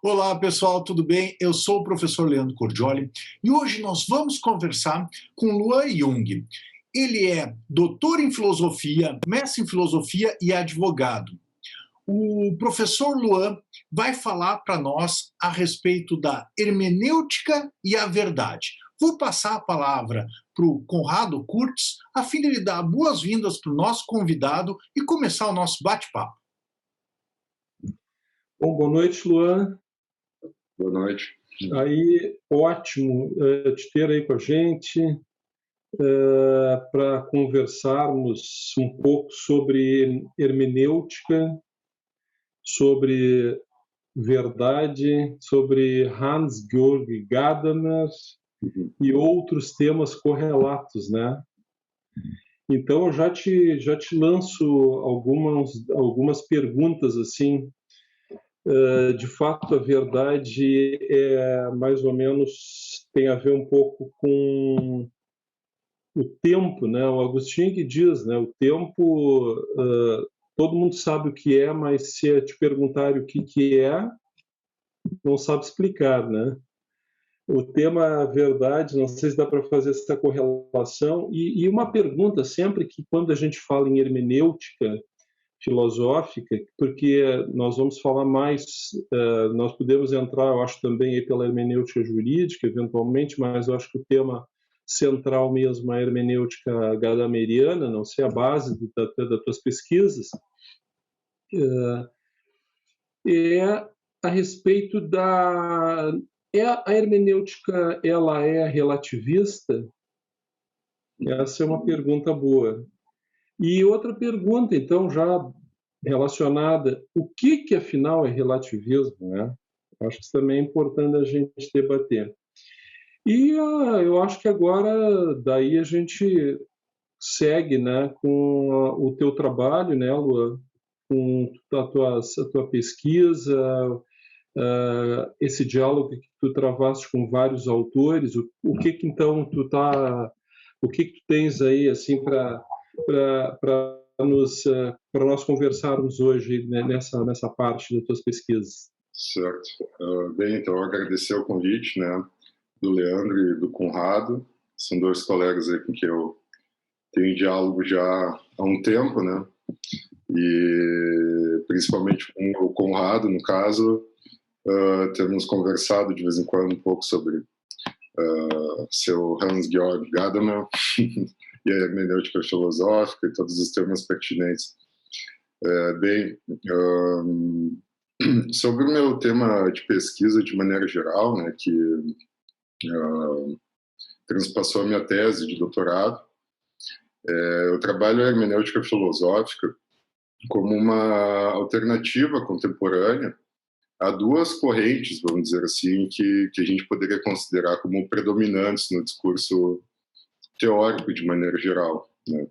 Olá, pessoal, tudo bem? Eu sou o professor Leandro Cordioli e hoje nós vamos conversar com Luan Jung. Ele é doutor em filosofia, mestre em filosofia e advogado. O professor Luan vai falar para nós a respeito da hermenêutica e a verdade. Vou passar a palavra para o Conrado Kurtz, a fim de ele dar boas-vindas para o nosso convidado e começar o nosso bate-papo. Bom, boa noite, Luan. Boa noite. Aí, ótimo te ter aí com a gente para conversarmos um pouco sobre hermenêutica, sobre verdade, sobre Hans-Georg Gadamer e outros temas correlatos, né? Então, eu já te lanço algumas perguntas assim. De fato, a verdade mais ou menos tem a ver um pouco com o tempo, né? O Agostinho que diz, né? O tempo, todo mundo sabe o que é, mas se te perguntarem o que é, não sabe explicar, né? O tema verdade, não sei se dá para fazer essa correlação. E uma pergunta sempre que quando a gente fala em hermenêutica filosófica, porque nós vamos falar mais, nós podemos entrar, eu acho, também aí pela hermenêutica jurídica, eventualmente, mas eu acho que o tema central mesmo é a hermenêutica gadameriana, não sei, a base das tuas pesquisas, é a respeito da... a hermenêutica, ela é relativista? Essa é uma pergunta boa. E outra pergunta, então, já relacionada, o que afinal é relativismo, né? Acho que isso também é importante a gente debater. E eu acho que agora, daí a gente segue, né, com o teu trabalho, né, Luan, com a tua pesquisa, esse diálogo que tu travaste com vários autores, o que então o que tu tens aí, assim, para nós conversarmos hoje, né, nessa parte das tuas pesquisas. Certo. Bem, então, agradecer o convite, né, do Leandro e do Conrado. São dois colegas aí com quem eu tenho diálogo já há um tempo, né, e principalmente com o Conrado, no caso, temos conversado de vez em quando um pouco sobre seu Hans-Georg Gadamer e a hermenêutica filosófica e todos os temas pertinentes. Bem, sobre o meu tema de pesquisa de maneira geral, né, que transpassou a minha tese de doutorado, eu trabalho a hermenêutica filosófica como uma alternativa contemporânea a duas correntes, vamos dizer assim, que a gente poderia considerar como predominantes no discurso teórico de maneira geral, né?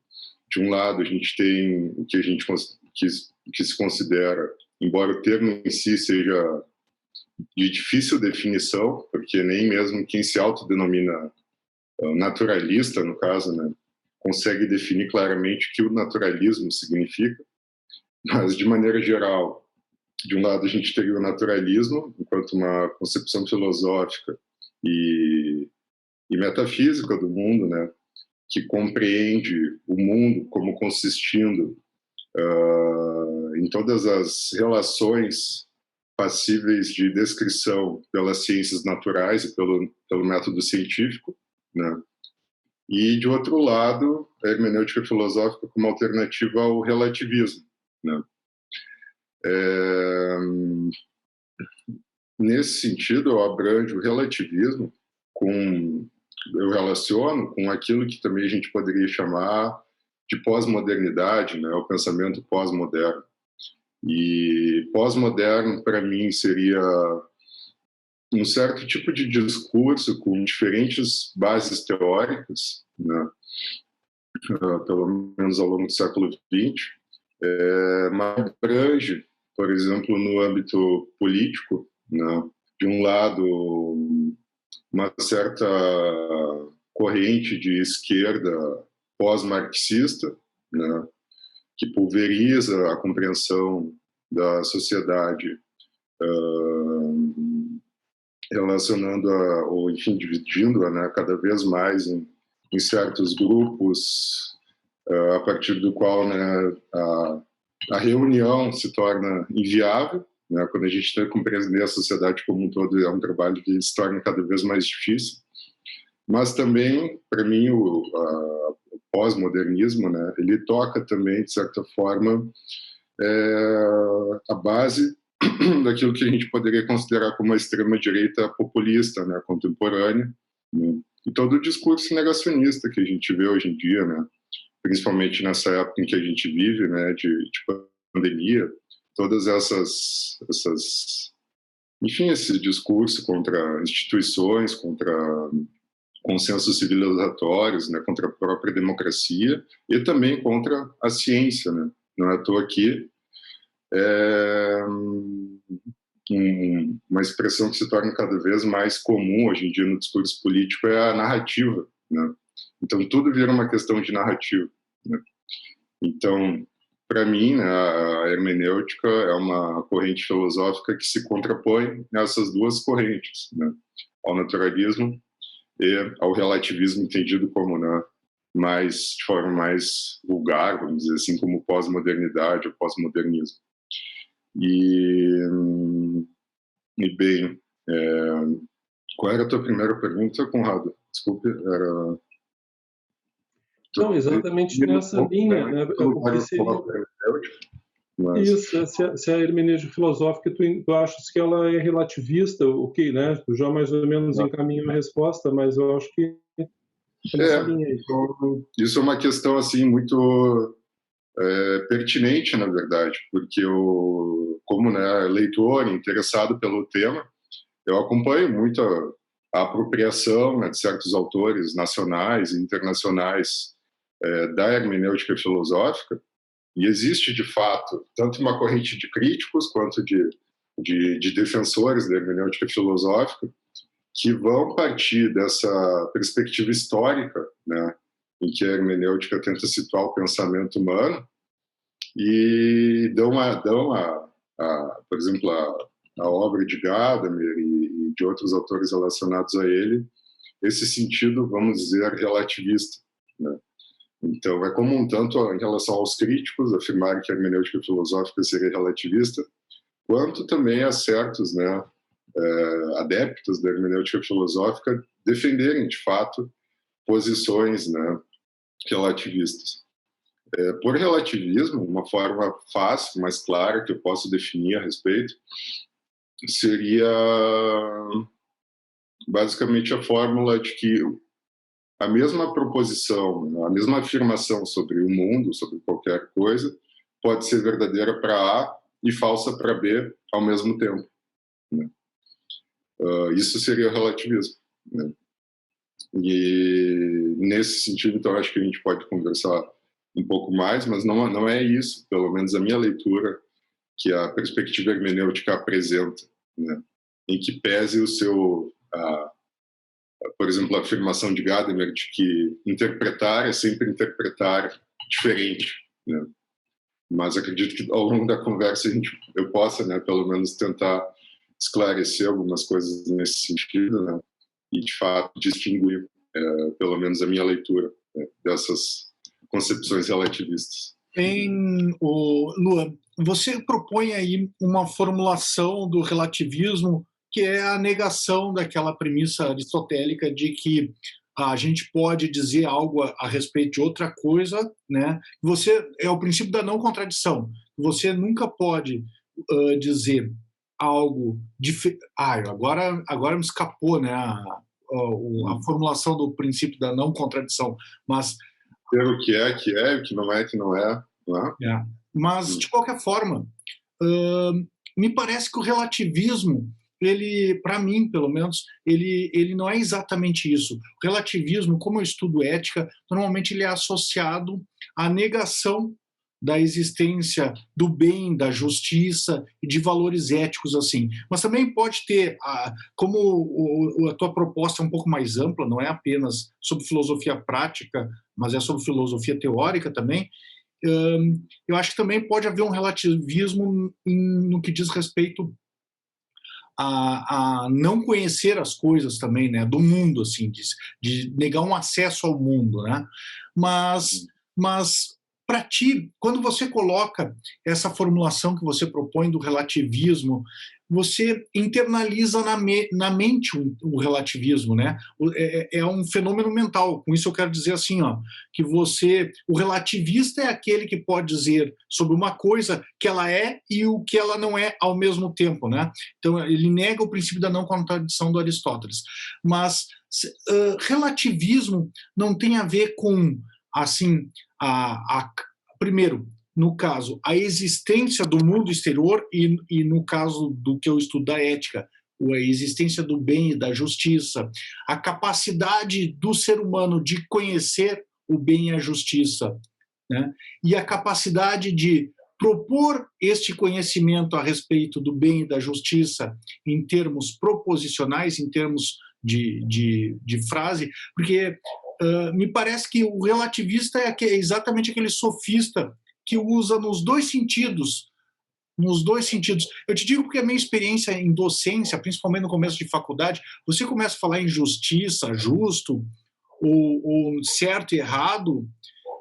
De um lado, a gente tem o que a gente que se considera, embora o termo em si seja de difícil definição, porque nem mesmo quem se autodenomina naturalista, no caso, né, consegue definir claramente o que o naturalismo significa, mas de maneira geral, de um lado a gente teria o naturalismo enquanto uma concepção filosófica e metafísica do mundo, né, que compreende o mundo como consistindo em todas as relações passíveis de descrição pelas ciências naturais e pelo método científico, né? E, de outro lado, a hermenêutica filosófica como alternativa ao relativismo, né? Nesse sentido, eu abranjo o relativismo eu relaciono com aquilo que também a gente poderia chamar de pós-modernidade, né? O pensamento pós-moderno. E pós-moderno, para mim, seria um certo tipo de discurso com diferentes bases teóricas, né? Pelo menos ao longo do século XX, mas abrange, por exemplo, no âmbito político, né? De um lado, uma certa corrente de esquerda pós-marxista, né, que pulveriza a compreensão da sociedade relacionando ou enfim, dividindo-a, né, cada vez mais em certos grupos, a partir do qual, né, a reunião se torna inviável, né, quando a gente tem que compreender a sociedade como um todo, é um trabalho que se torna cada vez mais difícil. Mas também, para mim, o pós-modernismo, né, ele toca também, de certa forma, a base daquilo que a gente poderia considerar como a extrema-direita populista, né, contemporânea, né, e todo o discurso negacionista que a gente vê hoje em dia, né, principalmente nessa época em que a gente vive, né, de pandemia, todas enfim, esse discurso contra instituições, contra consensos civilizatórios, né, contra a própria democracia e também contra a ciência, né. Não é à toa que uma expressão que se torna cada vez mais comum hoje em dia no discurso político é a narrativa, né? Então tudo vira uma questão de narrativa, né? Então, para mim, né, a hermenêutica é uma corrente filosófica que se contrapõe nessas duas correntes, né, ao naturalismo e ao relativismo entendido como, né, de forma mais vulgar, vamos dizer assim, como pós-modernidade ou pós-modernismo. E bem, qual era a tua primeira pergunta, Conrado? Desculpe, era... Não, exatamente nessa linha, né? Mas... Isso, se a hermenêutica filosófica, tu achas que ela é relativista, ok, né? Tu já mais ou menos encaminhou a resposta, mas eu acho que é nessa linha aí. Isso é uma questão, assim, muito pertinente, na verdade, porque eu, como, né, leitor, interessado pelo tema, eu acompanho muito a apropriação, né, de certos autores nacionais e internacionais da hermenêutica filosófica, e existe, de fato, tanto uma corrente de críticos quanto de defensores da hermenêutica filosófica que vão partir dessa perspectiva histórica, né, em que a hermenêutica tenta situar o pensamento humano e dão por exemplo, a obra de Gadamer e de outros autores relacionados a ele, esse sentido, vamos dizer, relativista, né? Então, é comum, tanto em relação aos críticos, afirmarem que a hermenêutica filosófica seria relativista, quanto também a certos, né, adeptos da hermenêutica filosófica defenderem, de fato, posições, né, relativistas. Por relativismo, uma forma fácil, mais clara, que eu posso definir a respeito, seria basicamente a fórmula de que a mesma proposição, a mesma afirmação sobre o mundo, sobre qualquer coisa, pode ser verdadeira para A e falsa para B ao mesmo tempo, né? Isso seria o relativismo, né? E nesse sentido, então, acho que a gente pode conversar um pouco mais, mas não é isso, pelo menos a minha leitura, que a perspectiva hermenêutica apresenta, né? Em que pese o seu... por exemplo, a afirmação de Gadamer de que interpretar é sempre interpretar diferente, né? Mas acredito que ao longo da conversa eu possa, né, pelo menos tentar esclarecer algumas coisas nesse sentido, né? E de fato distinguir, pelo menos a minha leitura, né, dessas concepções relativistas. Luan, você propõe aí uma formulação do relativismo que é a negação daquela premissa aristotélica de que a gente pode dizer algo a respeito de outra coisa, né? É o princípio da não contradição. Você nunca pode dizer algo diferente. Agora me escapou, né, a formulação do princípio da não contradição, mas ter o que é, o que não é, não é. Mas, de qualquer forma, me parece que o relativismo, para mim, pelo menos, ele não é exatamente isso. O relativismo, como eu estudo ética, normalmente ele é associado à negação da existência do bem, da justiça e de valores éticos assim. Mas também pode ter, como a tua proposta é um pouco mais ampla, não é apenas sobre filosofia prática, mas é sobre filosofia teórica também, eu acho que também pode haver um relativismo no que diz respeito a não conhecer as coisas também, né, do mundo, assim, de negar um acesso ao mundo, né? Mas para ti, quando você coloca essa formulação que você propõe do relativismo, você internaliza na mente o relativismo, né? É um fenômeno mental. Com isso eu quero dizer assim, ó, que o relativista é aquele que pode dizer sobre uma coisa que ela é e o que ela não é ao mesmo tempo, né? Então ele nega o princípio da não contradição do Aristóteles. Mas relativismo não tem a ver com, assim, primeiro, no caso, a existência do mundo exterior e no caso do que eu estudo da ética, a existência do bem e da justiça, a capacidade do ser humano de conhecer o bem e a justiça, né? E a capacidade de propor este conhecimento a respeito do bem e da justiça em termos proposicionais, em termos de frase, porque me parece que o relativista é exatamente aquele sofista que usa nos dois sentidos. Eu te digo porque a minha experiência em docência, principalmente no começo de faculdade, você começa a falar em justiça, justo, ou certo e errado,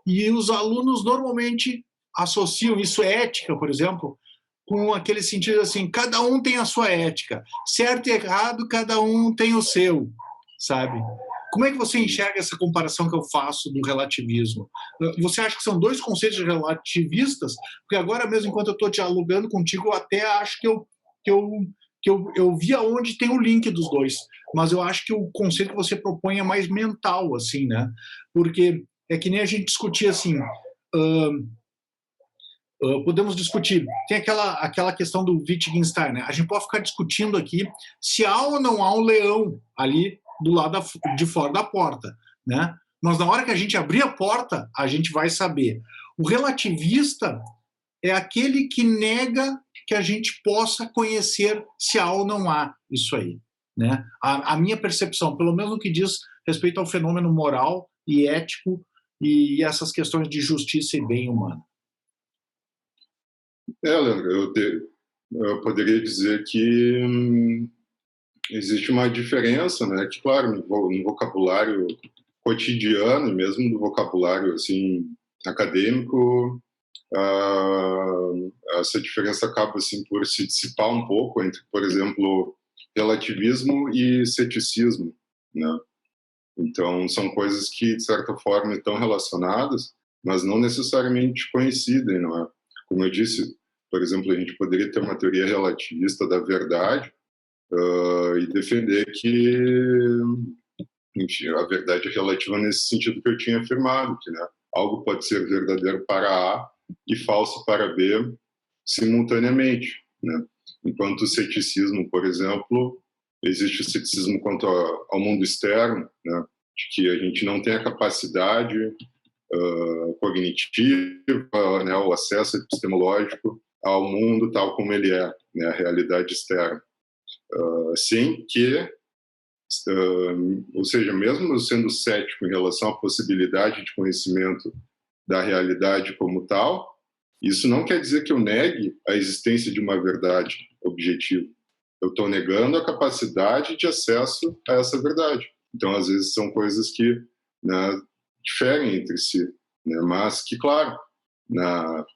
e os alunos normalmente associam isso, ética, por exemplo, com aquele sentido assim, cada um tem a sua ética, certo e errado, cada um tem o seu, sabe? Como é que você enxerga essa comparação que eu faço do relativismo? Você acha que são dois conceitos relativistas? Porque agora mesmo, enquanto eu estou dialogando contigo, eu até acho que eu vi aonde tem o link dos dois. Mas eu acho que o conceito que você propõe é mais mental, assim, né? Porque é que nem a gente discutir assim... podemos discutir, tem aquela questão do Wittgenstein, né? A gente pode ficar discutindo aqui se há ou não há um leão ali do lado de fora da porta, né? Mas na hora que a gente abrir a porta, a gente vai saber. O relativista é aquele que nega que a gente possa conhecer se há ou não há isso aí, né? A minha percepção, pelo menos no que diz respeito ao fenômeno moral e ético e essas questões de justiça e bem humano. Leandro, eu poderia dizer que existe uma diferença, né? Que, claro, no vocabulário cotidiano e mesmo no vocabulário assim acadêmico, essa diferença acaba assim por se dissipar um pouco entre, por exemplo, relativismo e ceticismo, né? Então são coisas que de certa forma estão relacionadas, mas não necessariamente coincidem, não é? Como eu disse, por exemplo, a gente poderia ter uma teoria relativista da verdade e defender que, enfim, a verdade é relativa nesse sentido que eu tinha afirmado, que, né, algo pode ser verdadeiro para A e falso para B simultaneamente, né? Enquanto o ceticismo, por exemplo, existe o ceticismo quanto ao mundo externo, né, de que a gente não tem a capacidade cognitiva, né, o acesso epistemológico ao mundo tal como ele é, né, a realidade externa. Sim que, ou seja, mesmo sendo cético em relação à possibilidade de conhecimento da realidade como tal, isso não quer dizer que eu negue a existência de uma verdade objetiva. Eu estou negando a capacidade de acesso a essa verdade. Então, às vezes, são coisas que, né, diferem entre si, né, mas que, claro, no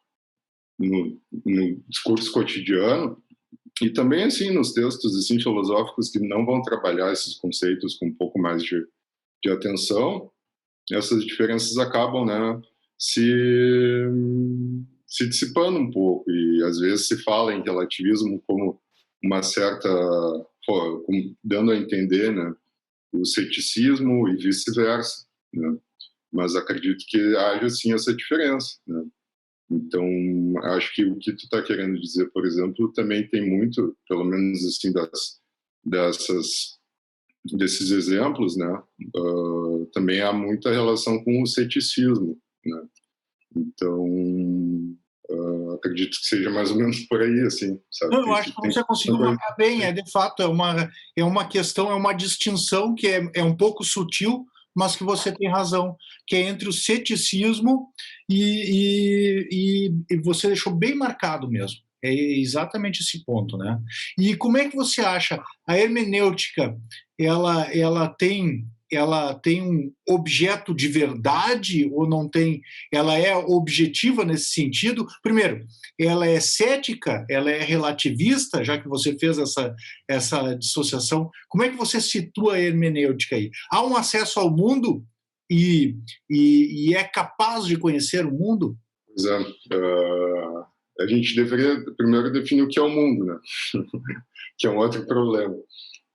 discurso cotidiano e também assim nos textos assim filosóficos que não vão trabalhar esses conceitos com um pouco mais de atenção, essas diferenças acabam, né, se dissipando um pouco, e às vezes se fala em relativismo como uma certa, como dando a entender, né, o ceticismo e vice-versa, né? Mas acredito que haja sim essa diferença, né? Então, acho que o que tu está querendo dizer, por exemplo, também tem muito, pelo menos assim, desses exemplos, né? Também há muita relação com o ceticismo, né? Então, acredito que seja mais ou menos por aí, assim, sabe? Eu acho que você conseguiu marcar bem, de fato, é uma questão, é uma distinção que é um pouco sutil, mas que você tem razão, que é entre o ceticismo e você deixou bem marcado mesmo. É exatamente esse ponto, né? E como é que você acha a hermenêutica? Ela tem um objeto de verdade ou não tem? Ela é objetiva nesse sentido? Primeiro, ela é cética? Ela é relativista? Já que você fez essa dissociação, como é que você situa a hermenêutica aí? Há um acesso ao mundo e é capaz de conhecer o mundo? Pois é, a gente deveria primeiro definir o que é o mundo, né? Que é um outro problema.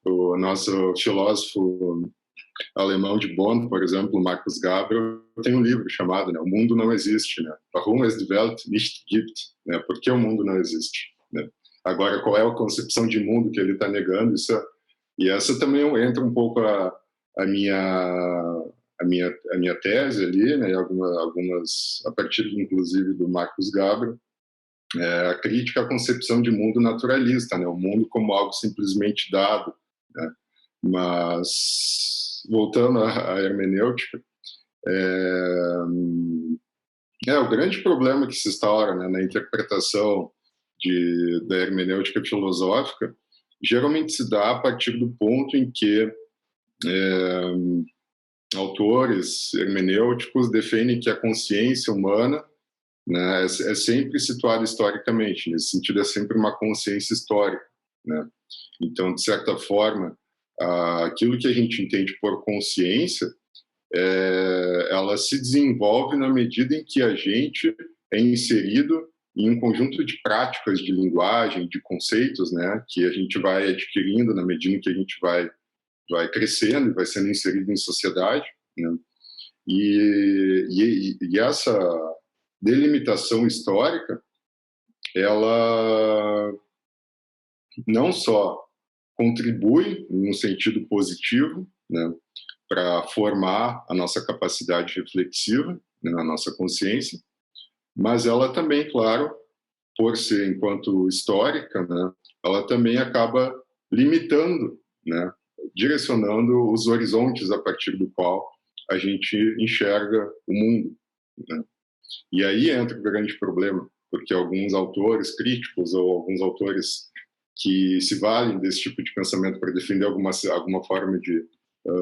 O nosso filósofo alemão de Bonn, por exemplo, Marcus Gabriel, tem um livro chamado, né, O Mundo Não Existe, né? Warum es die Welt nicht gibt, né? Por que o mundo não existe, né? Agora, qual é a concepção de mundo que ele está negando? E essa também entra um pouco a minha tese ali, né? Algumas a partir, inclusive, do Marcus Gabriel, a crítica à concepção de mundo naturalista, né? O mundo como algo simplesmente dado, né? Mas, voltando à hermenêutica, o grande problema que se instaura, né, na interpretação da hermenêutica filosófica geralmente se dá a partir do ponto em que autores hermenêuticos defendem que a consciência humana, né, é sempre situada historicamente, nesse sentido é sempre uma consciência histórica, né? Então, de certa forma, aquilo que a gente entende por consciência, ela se desenvolve na medida em que a gente é inserido em um conjunto de práticas de linguagem, de conceitos, né, que a gente vai adquirindo na medida em que a gente vai crescendo e vai sendo inserido em sociedade, né? E essa delimitação histórica, ela não só contribui em um sentido positivo, né, para formar a nossa capacidade reflexiva, né, a nossa consciência, mas ela também, claro, por ser enquanto histórica, né, ela também acaba limitando, né, direcionando os horizontes a partir do qual a gente enxerga o mundo, né? E aí entra o grande problema, porque alguns autores críticos ou alguns autores que se valem desse tipo de pensamento para defender alguma forma de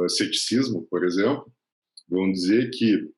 ceticismo, por exemplo, vão dizer que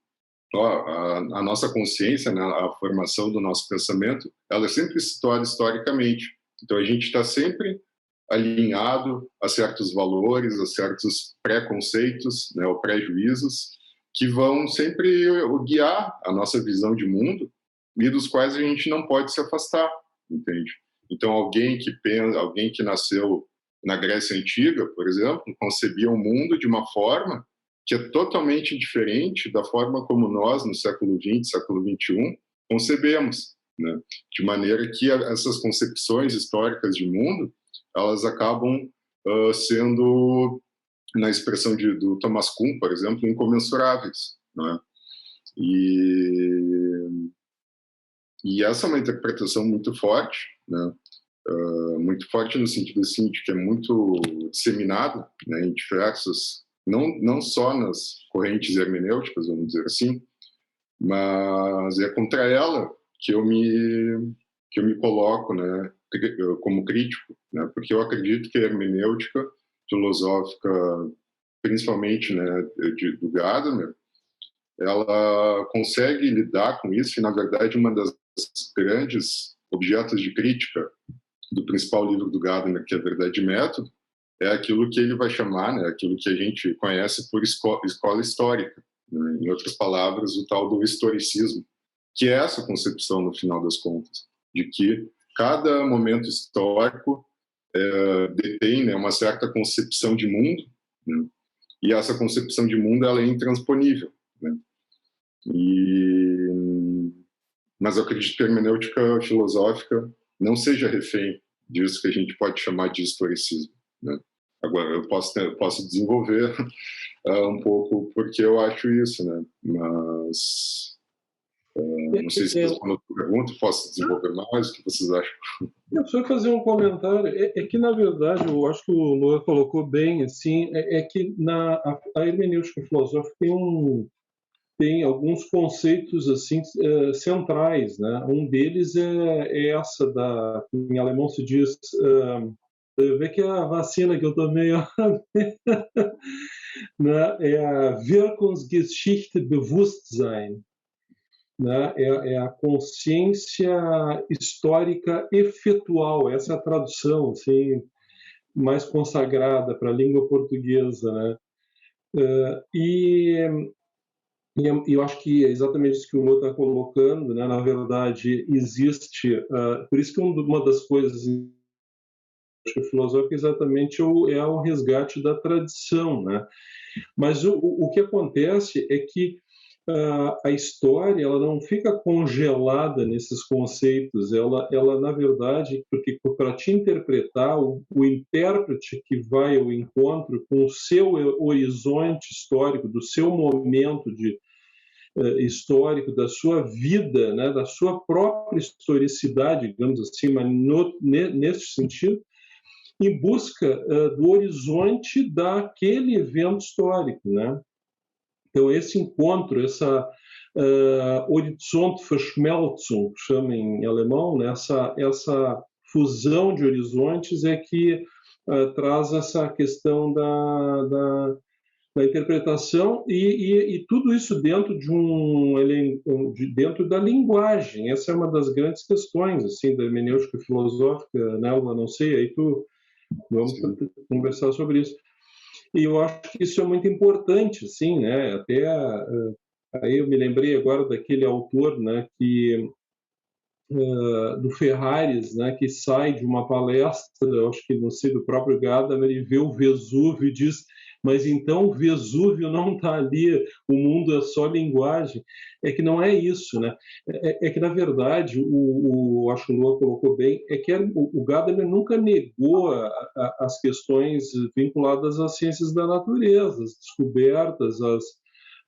a nossa consciência, né, a formação do nosso pensamento, ela é sempre situada historicamente. Então a gente está sempre alinhado a certos valores, a certos preconceitos, né, ou prejuízos, que vão sempre guiar a nossa visão de mundo e dos quais a gente não pode se afastar, entende? Então alguém que nasceu na Grécia Antiga, por exemplo, concebia o mundo de uma forma que é totalmente diferente da forma como nós, no século XX, século XXI, concebemos, né? De maneira que essas concepções históricas de mundo, elas acabam sendo, na expressão do Thomas Kuhn, por exemplo, incomensuráveis, né? E essa é uma interpretação muito forte, né? Muito forte no sentido assim, de que é muito disseminada, né, em diversas, não só nas correntes hermenêuticas, vamos dizer assim, mas é contra ela que eu me coloco, né, como crítico, né, porque eu acredito que a hermenêutica filosófica, principalmente, né, do Gadamer, ela consegue lidar com isso, e na verdade uma das grandes objetos de crítica do principal livro do Gadamer, que é Verdade e Método, é aquilo que ele vai chamar, né, aquilo que a gente conhece por escola histórica, né, em outras palavras, o tal do historicismo, que é essa concepção, no final das contas, de que cada momento histórico detém, né, uma certa concepção de mundo, né, e essa concepção de mundo ela é intransponível, né? Mas eu acredito que a hermenêutica filosófica não seja refém disso que a gente pode chamar de historicismo, né? Agora, eu posso desenvolver um pouco porque eu acho isso, né? Mas não sei se respondo a tua pergunta, posso desenvolver mais, o que vocês acham? Eu só fazer um comentário, que na verdade, eu acho que o Luan colocou bem, assim, que a hermenêutica filosófica tem tem alguns conceitos assim centrais, né? Um deles é essa em alemão se diz, vê que a vacina que eu tomei, né? É a Wirkungsgeschichte Bewusstsein, né? É a consciência histórica efetual. Essa é a tradução assim mais consagrada para a língua portuguesa, né? E eu acho que é exatamente isso que o Lô está colocando, né? Na verdade, existe... por isso que uma das coisas filosóficas exatamente é o resgate da tradição, né? Mas o que acontece é que a história ela não fica congelada nesses conceitos, ela na verdade, porque para te interpretar, o intérprete que vai ao encontro com o seu horizonte histórico, do seu momento histórico, da sua vida, né, da sua própria historicidade, digamos assim, mas nesse sentido, em busca do horizonte daquele evento histórico, né? Então, esse encontro, essa Horizontverschmelzung, chama em alemão, né? essa fusão de horizontes é que traz essa questão da interpretação e tudo isso dentro dentro da linguagem. Essa é uma das grandes questões assim da hermenêutica filosófica, né? Eu não sei, aí vamos conversar sobre isso. E eu acho que isso é muito importante, assim, né? Até aí eu me lembrei agora daquele autor, né, do Ferraris, né, que sai de uma palestra, eu acho que não sei, do próprio Gadamer, e vê o Vesúvio e diz: mas então o Vesúvio não está ali, o mundo é só linguagem. É que não é isso, né? É que, na verdade, acho que o Lua colocou bem, é que o Gadamer nunca negou as questões vinculadas às ciências da natureza, as descobertas,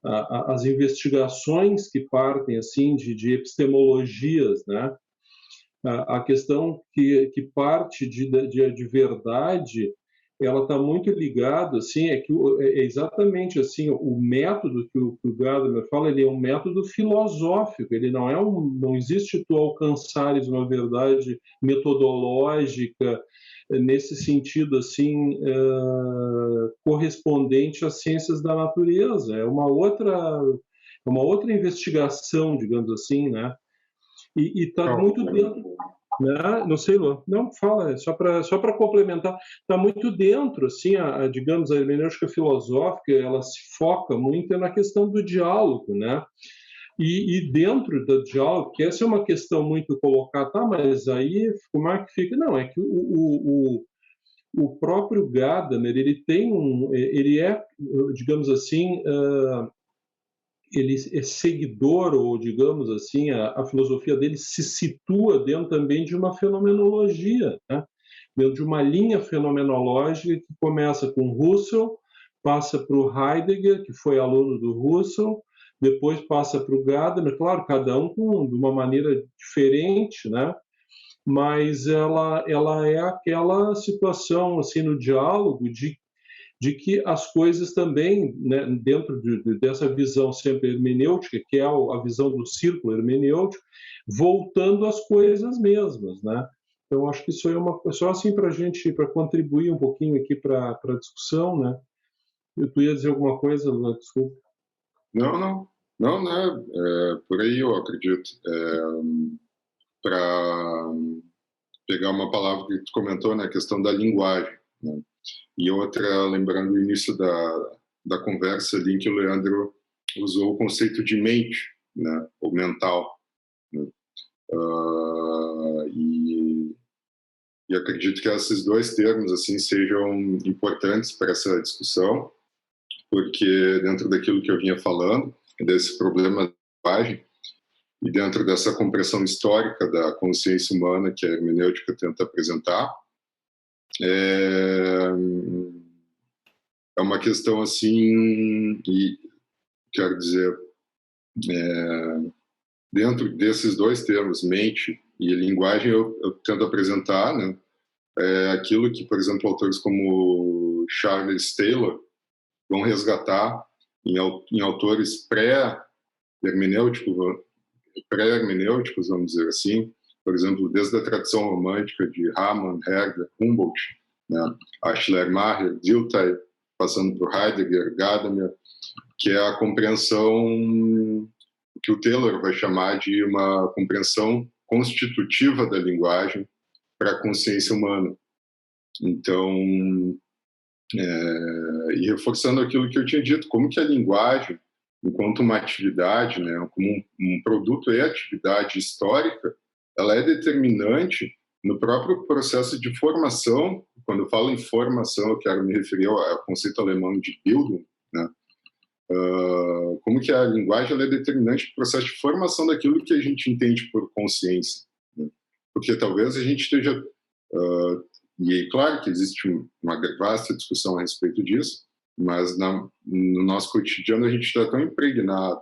as investigações que partem assim de epistemologias, né? A questão que parte de verdade, ela está muito ligada, assim, é exatamente assim, o método que o Gadamer fala, ele é um método filosófico, ele não existe tu alcançares uma verdade metodológica nesse sentido, assim, correspondente às ciências da natureza, é uma outra investigação, digamos assim, né? E está muito dentro, né? Não sei, Lô. Não, fala, só para complementar, está muito dentro, assim, digamos, a hermenêutica filosófica, ela se foca muito na questão do diálogo, né? E dentro do diálogo, que essa é uma questão muito colocada, tá, mas aí como é que fica? Não, é que o próprio Gadamer, ele é, digamos assim, ele é seguidor, ou digamos assim, a filosofia dele se situa dentro também de uma fenomenologia, né? Dentro de uma linha fenomenológica que começa com Husserl, passa para o Heidegger, que foi aluno do Husserl, depois passa para o Gadamer, claro, cada um de uma maneira diferente, né? Mas ela é aquela situação assim no diálogo de que as coisas também, né, dentro dessa visão sempre hermenêutica, que é a visão do círculo hermenêutico, voltando às coisas mesmas, né? Então, acho que isso é só assim para a gente, para contribuir um pouquinho aqui para a discussão, né? Tu ia dizer alguma coisa, Lula? Desculpa. Não, né? Por aí eu acredito. Para pegar uma palavra que tu comentou, né, a questão da linguagem, né? E outra, lembrando o início da conversa ali, em que o Leandro usou o conceito de mente, né, ou mental, né? E acredito que esses dois termos assim sejam importantes para essa discussão, porque dentro daquilo que eu vinha falando, desse problema da linguagem, e dentro dessa compreensão histórica da consciência humana que a hermenêutica tenta apresentar, é uma questão assim, e quero dizer, dentro desses dois termos, mente e linguagem, eu tento apresentar, né, aquilo que, por exemplo, autores como Charles Taylor vão resgatar em autores pré-hermenêuticos, vamos dizer assim, por exemplo, desde a tradição romântica de Hamann, Herder, Humboldt, né, a Schleiermacher, Dilthey, passando por Heidegger, Gadamer, que é a compreensão que o Taylor vai chamar de uma compreensão constitutiva da linguagem para a consciência humana. Então, e reforçando aquilo que eu tinha dito, como que a linguagem, enquanto uma atividade, né, como um produto e atividade histórica, ela é determinante no próprio processo de formação. Quando eu falo em formação, eu quero me referir ao conceito alemão de Bildung, né? Como que a linguagem ela é determinante no processo de formação daquilo que a gente entende por consciência, né? Porque talvez a gente esteja... e é claro que existe uma vasta discussão a respeito disso, mas no nosso cotidiano a gente está tão impregnado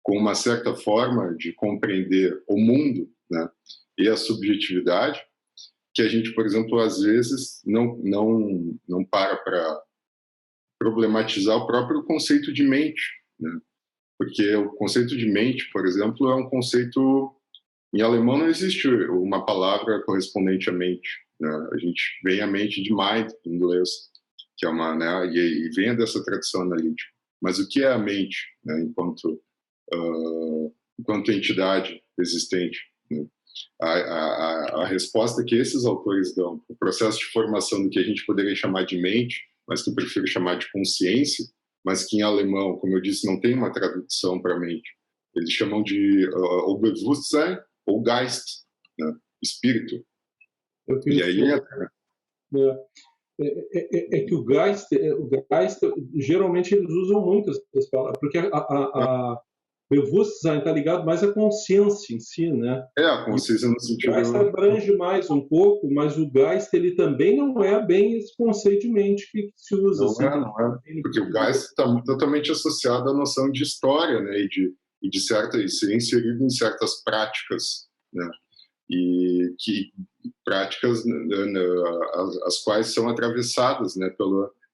com uma certa forma de compreender o mundo, né, e a subjetividade, que a gente, por exemplo, às vezes não para problematizar o próprio conceito de mente, né? Porque o conceito de mente, por exemplo, é um conceito... Em alemão não existe uma palavra correspondente à mente, né? A gente vem à mente de mind, em inglês, que é uma, né, e vem dessa tradição analítica. Mas o que é a mente, né, enquanto entidade existente, né? A resposta que esses autores dão, o processo de formação do que a gente poderia chamar de mente, mas que eu prefiro chamar de consciência, mas que em alemão, como eu disse, não tem uma tradução para mente. Eles chamam de o Bewusstsein ou Geist, né? Espírito. E aí é que o Geist, geralmente eles usam muito essas palavras, porque a Bewusstsein está ligado mais à consciência em si, né? A consciência no sentido... O Geist abrange mais um pouco, mas o Geist ele também não é bem esse conceito de mente que se usa. Não é. Porque o Geist está totalmente associado à noção de história, né? E de ser inserido em certas práticas, né? E que práticas, né, as quais são atravessadas, né,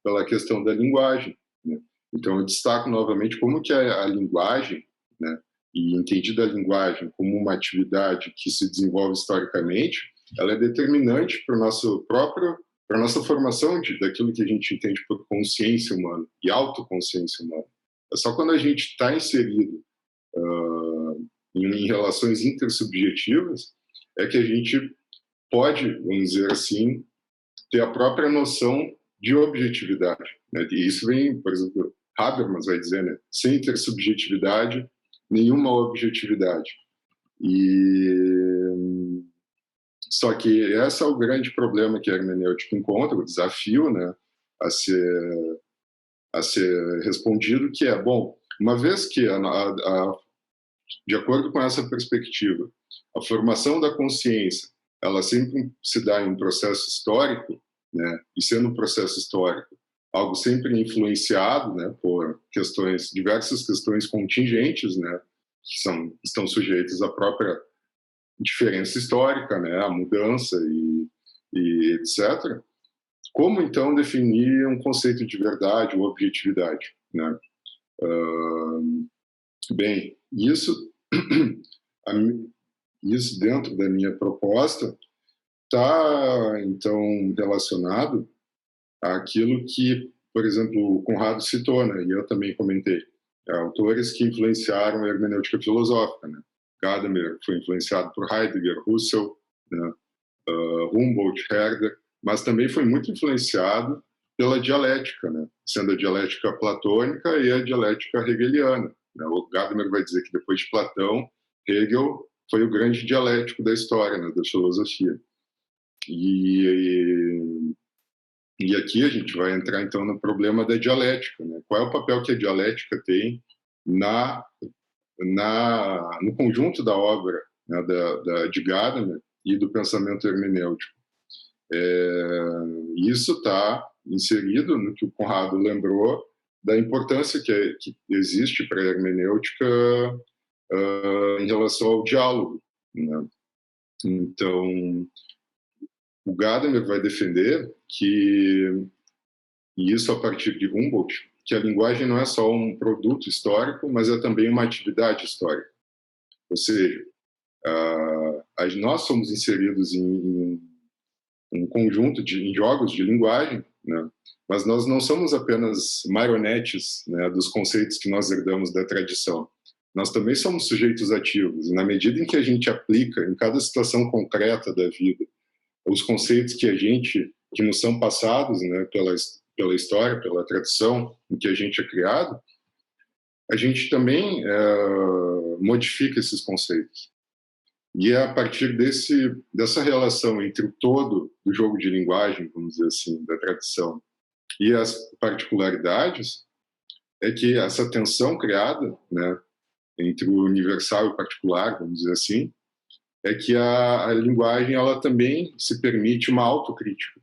pela questão da linguagem, né? Então eu destaco novamente como que a linguagem, né, e entendida a linguagem como uma atividade que se desenvolve historicamente, ela é determinante para a nossa formação daquilo que a gente entende por consciência humana e autoconsciência humana. É só quando a gente está inserido em relações intersubjetivas é que a gente pode, vamos dizer assim, ter a própria noção de objetividade, né? E isso vem, por exemplo, Habermas vai dizer, né? Sem intersubjetividade, nenhuma objetividade. Só que esse é o grande problema que a hermenêutica encontra, o desafio, né, a ser respondido, que é, bom, uma vez que, de acordo com essa perspectiva, a formação da consciência, ela sempre se dá em um processo histórico, né? E sendo um processo histórico, algo sempre influenciado, né, por diversas questões contingentes, né, que estão sujeitas à própria diferença histórica, né, a mudança e etc. Como então definir um conceito de verdade ou objetividade, né? Bem, isso dentro da minha proposta está, então, relacionado àquilo que, por exemplo, o Conrado citou, né, e eu também comentei, autores que influenciaram a hermenêutica filosófica, né? Gadamer foi influenciado por Heidegger, Husserl, né, Humboldt, Herder, mas também foi muito influenciado pela dialética, né, sendo a dialética platônica e a dialética hegeliana, né? O Gadamer vai dizer que depois de Platão, Hegel foi o grande dialético da história, né, da filosofia. E aqui a gente vai entrar, então, no problema da dialética, né? Qual é o papel que a dialética tem no conjunto da obra, né, de Gadamer e do pensamento hermenêutico? Isso está inserido no que o Conrado lembrou da importância que existe para a hermenêutica em relação ao diálogo, né? Então, o Gadamer vai defender que, e isso a partir de Humboldt, que a linguagem não é só um produto histórico, mas é também uma atividade histórica. Ou seja, nós somos inseridos em um conjunto em jogos de linguagem, né? Mas nós não somos apenas marionetes, né, dos conceitos que nós herdamos da tradição. Nós também somos sujeitos ativos, e na medida em que a gente aplica em cada situação concreta da vida os conceitos que nos são passados, né, pela história, pela tradição em que a gente é criado, a gente também modifica esses conceitos. E é a partir dessa relação entre o todo do jogo de linguagem, vamos dizer assim, da tradição, e as particularidades, é que essa tensão criada, né, entre o universal e o particular, vamos dizer assim, é que a linguagem ela também se permite uma autocrítica.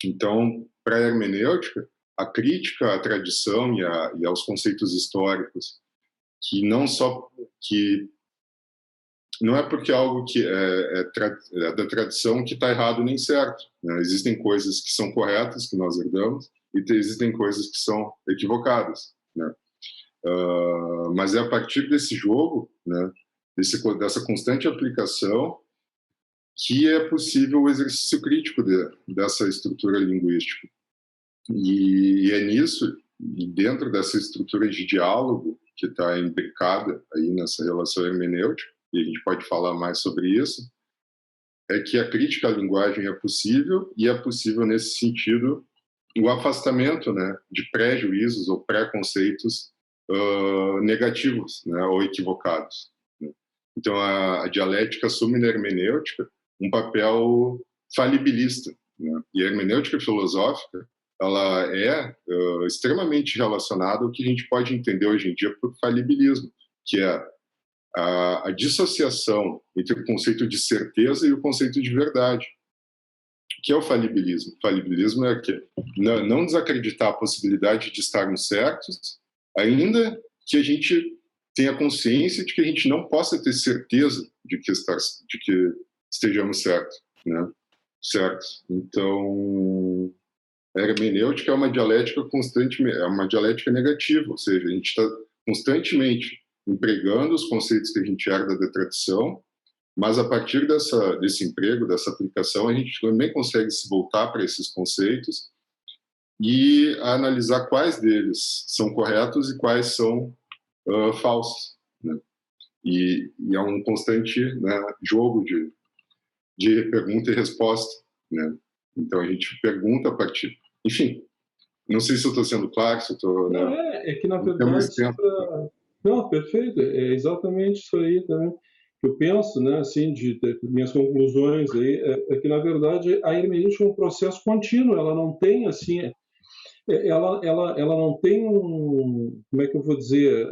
Então, para a hermenêutica, a crítica à tradição e aos conceitos históricos, que não é porque algo que é da tradição que está errado nem certo, né? Existem coisas que são corretas, que nós herdamos, e existem coisas que são equivocadas, né? Mas é a partir desse jogo, né, dessa constante aplicação, que é possível o exercício crítico dessa estrutura linguística. E é nisso, e dentro dessa estrutura de diálogo que está imbricada aí nessa relação hermenêutica, e a gente pode falar mais sobre isso, é que a crítica à linguagem é possível, e é possível, nesse sentido, o afastamento, né, de pré-juízos ou preconceitos negativos, né, ou equivocados, né? Então, a dialética assume na hermenêutica um papel falibilista, né? E a hermenêutica filosófica ela é extremamente relacionada ao que a gente pode entender hoje em dia por falibilismo, que é a dissociação entre o conceito de certeza e o conceito de verdade. O que é o falibilismo? O falibilismo é não desacreditar a possibilidade de estarmos certos, ainda que a gente tenha consciência de que a gente não possa ter certeza de que estejamos certos, né? Certo. Então, a hermenêutica é uma dialética constante, é uma dialética negativa, ou seja, a gente está constantemente empregando os conceitos que a gente herda da tradição, mas a partir desse emprego, dessa aplicação, a gente também consegue se voltar para esses conceitos e analisar quais deles são corretos e quais são falsos, né? E é um constante, né, jogo de pergunta e resposta, né? Então a gente pergunta a partir... Enfim, não sei se eu estou sendo claro, se eu estou... Né? Não, é que na verdade... Não, perfeito, é exatamente isso aí também. Eu penso, né, assim, de minhas conclusões aí, é que, na verdade, a hermenêutica é um processo contínuo, ela não tem, assim, ela não tem como é que eu vou dizer,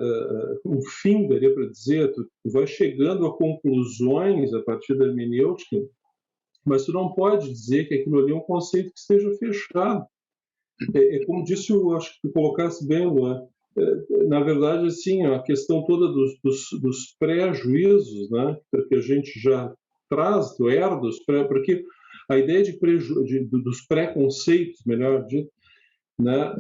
um fim, daria para dizer, tu vai chegando a conclusões a partir da hermenêutica, mas tu não pode dizer que aquilo ali é um conceito que esteja fechado. Como disse, eu acho que tu colocasse bem, Luan, na verdade, assim, a questão toda dos pré-juízos, né, que a gente já traz do herdos, porque a ideia dos preconceitos, melhor dito, né,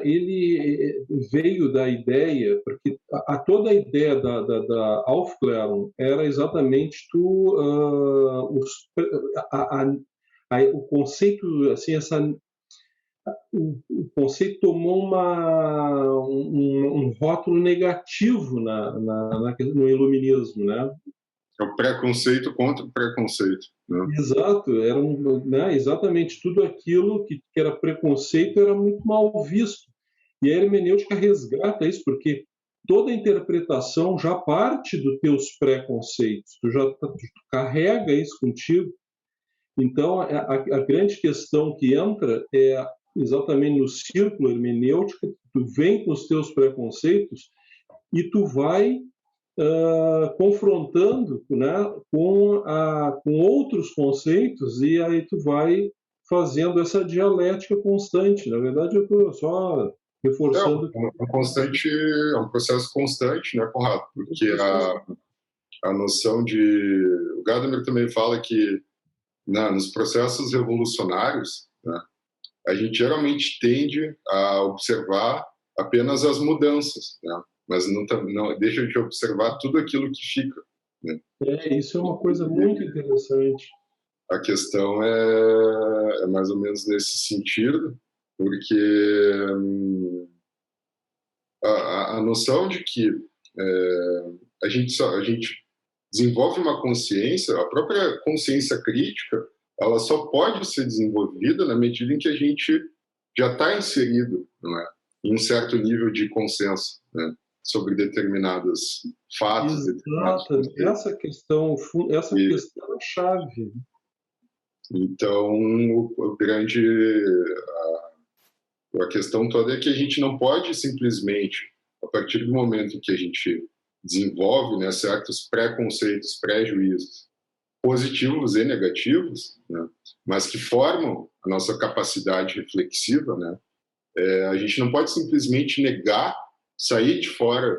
ele veio da ideia, porque toda a ideia da Aufklärung era exatamente o conceito, assim, o conceito tomou um rótulo negativo no iluminismo, né? É o preconceito contra o preconceito, né? Exato, era né, exatamente tudo aquilo que era preconceito era muito mal visto. E a hermenêutica resgata isso, porque toda interpretação já parte dos teus preconceitos, tu carrega isso contigo. Então, a grande questão que entra é exatamente no círculo hermenêutico, tu vem com os teus preconceitos e tu vai confrontando, né, com outros conceitos, e aí tu vai fazendo essa dialética constante. Na verdade, eu estou só reforçando... É um processo constante, né, Conrado? Porque a noção de... O Gadamer também fala que nos processos revolucionários, né, a gente geralmente tende a observar apenas as mudanças, né? Mas não deixa de observar tudo aquilo que fica, né? Isso é uma coisa muito interessante. A questão é mais ou menos nesse sentido, porque a noção de que a gente desenvolve uma consciência, a própria consciência crítica, ela só pode ser desenvolvida na medida em que a gente já está inserido, não é, em um certo nível de consenso, né, sobre determinados fatos. Exato, essa questão é chave. Então, a questão toda é que a gente não pode simplesmente, a partir do momento em que a gente desenvolve, né, certos preconceitos, prejuízos, positivos e negativos, né, mas que formam a nossa capacidade reflexiva, né, a gente não pode simplesmente negar, sair de fora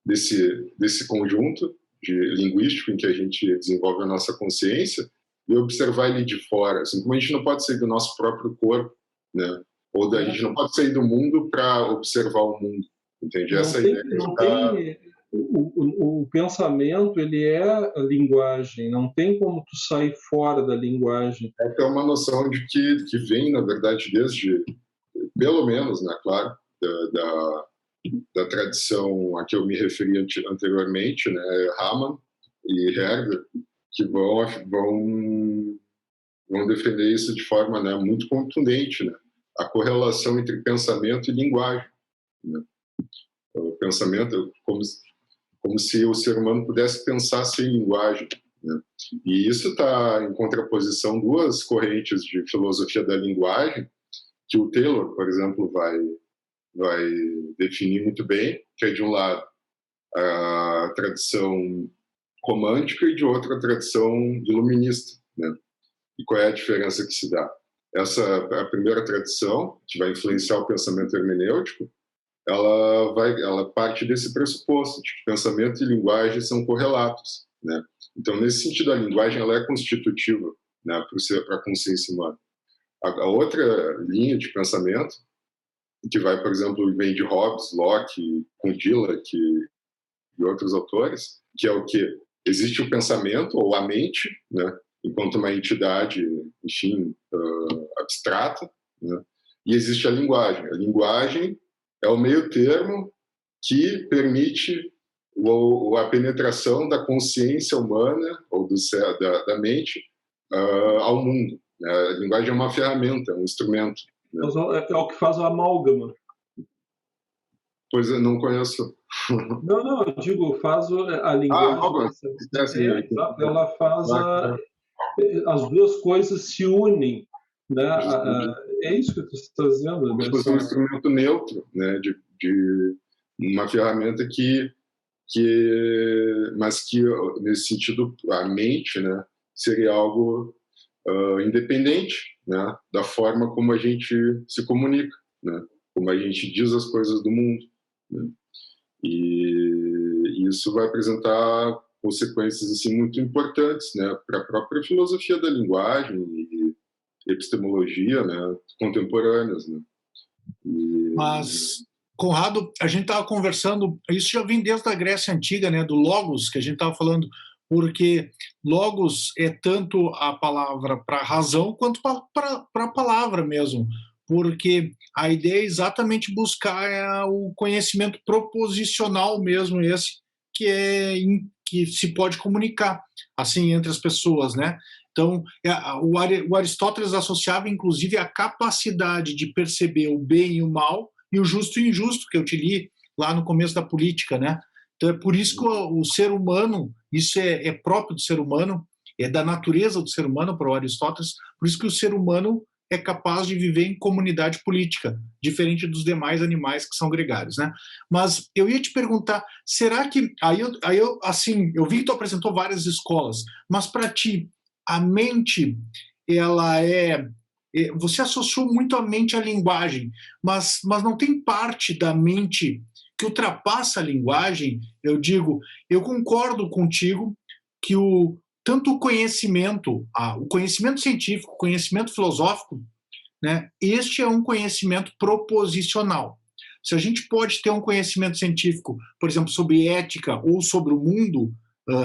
desse conjunto linguístico em que a gente desenvolve a nossa consciência e observar ele de fora, assim como a gente não pode sair do nosso próprio corpo, né, ou a gente não pode sair do mundo para observar o mundo, entende? Essa ideia o pensamento, ele é a linguagem, não tem como tu sair fora da linguagem. É uma noção de que vem, na verdade, desde, pelo menos, né, claro, da tradição a que eu me referi anteriormente, né, Hamann e Herder, que vão defender isso de forma, né, muito contundente, né, a correlação entre pensamento e linguagem, né? O pensamento como se o ser humano pudesse pensar sem linguagem, né? E isso está em contraposição duas correntes de filosofia da linguagem que o Taylor, por exemplo, vai definir muito bem, que é de um lado a tradição romântica e de outra a tradição iluminista, né? E qual é a diferença que se dá? A primeira tradição, que vai influenciar o pensamento hermenêutico, ela parte desse pressuposto de que pensamento e linguagem são correlatos, né? Então, nesse sentido, a linguagem ela é constitutiva, né, para a consciência humana. A outra linha de pensamento, que vai, por exemplo, vem de Hobbes, Locke, Condillac e outros autores, que é o quê? Existe o pensamento, ou a mente, né, enquanto uma entidade, enfim, abstrata, né, e existe a linguagem. A linguagem é o meio termo que permite a penetração da consciência humana, ou da mente, ao mundo, né? A linguagem é uma ferramenta, um instrumento, né? É o que faz a amálgama. Pois eu não conheço. Não, eu digo, faz a linguagem. Ela faz as duas coisas se unem, né? É isso que tu está dizendo. Né? É um instrumento neutro, né? De uma ferramenta mas que nesse sentido a mente, né, seria algo independente, né, da forma como a gente se comunica, né, como a gente diz as coisas do mundo, né? E isso vai apresentar consequências assim muito importantes, né, para a própria filosofia da linguagem e epistemologia, né, contemporâneas, né? Mas, Conrado, a gente estava conversando, isso já vem desde a Grécia Antiga, né, do logos, que a gente estava falando, porque logos é tanto a palavra para razão quanto para a palavra mesmo, porque a ideia é exatamente buscar o conhecimento proposicional mesmo, esse que se pode comunicar assim entre as pessoas, né? Então, o Aristóteles associava, inclusive, a capacidade de perceber o bem e o mal e o justo e o injusto, que eu te li lá no começo da política, né? Então, é por isso que o ser humano, isso é próprio do ser humano, é da natureza do ser humano, para o Aristóteles, por isso que o ser humano é capaz de viver em comunidade política, diferente dos demais animais que são gregários, né? Mas eu ia te perguntar, será que... eu vi que tu apresentou várias escolas, mas para ti, a mente, ela você associou muito a mente à linguagem, mas não tem parte da mente que ultrapassa a linguagem? Eu digo, eu concordo contigo que tanto o conhecimento científico, o conhecimento filosófico, né? Este é um conhecimento proposicional. Se a gente pode ter um conhecimento científico, por exemplo, sobre ética ou sobre o mundo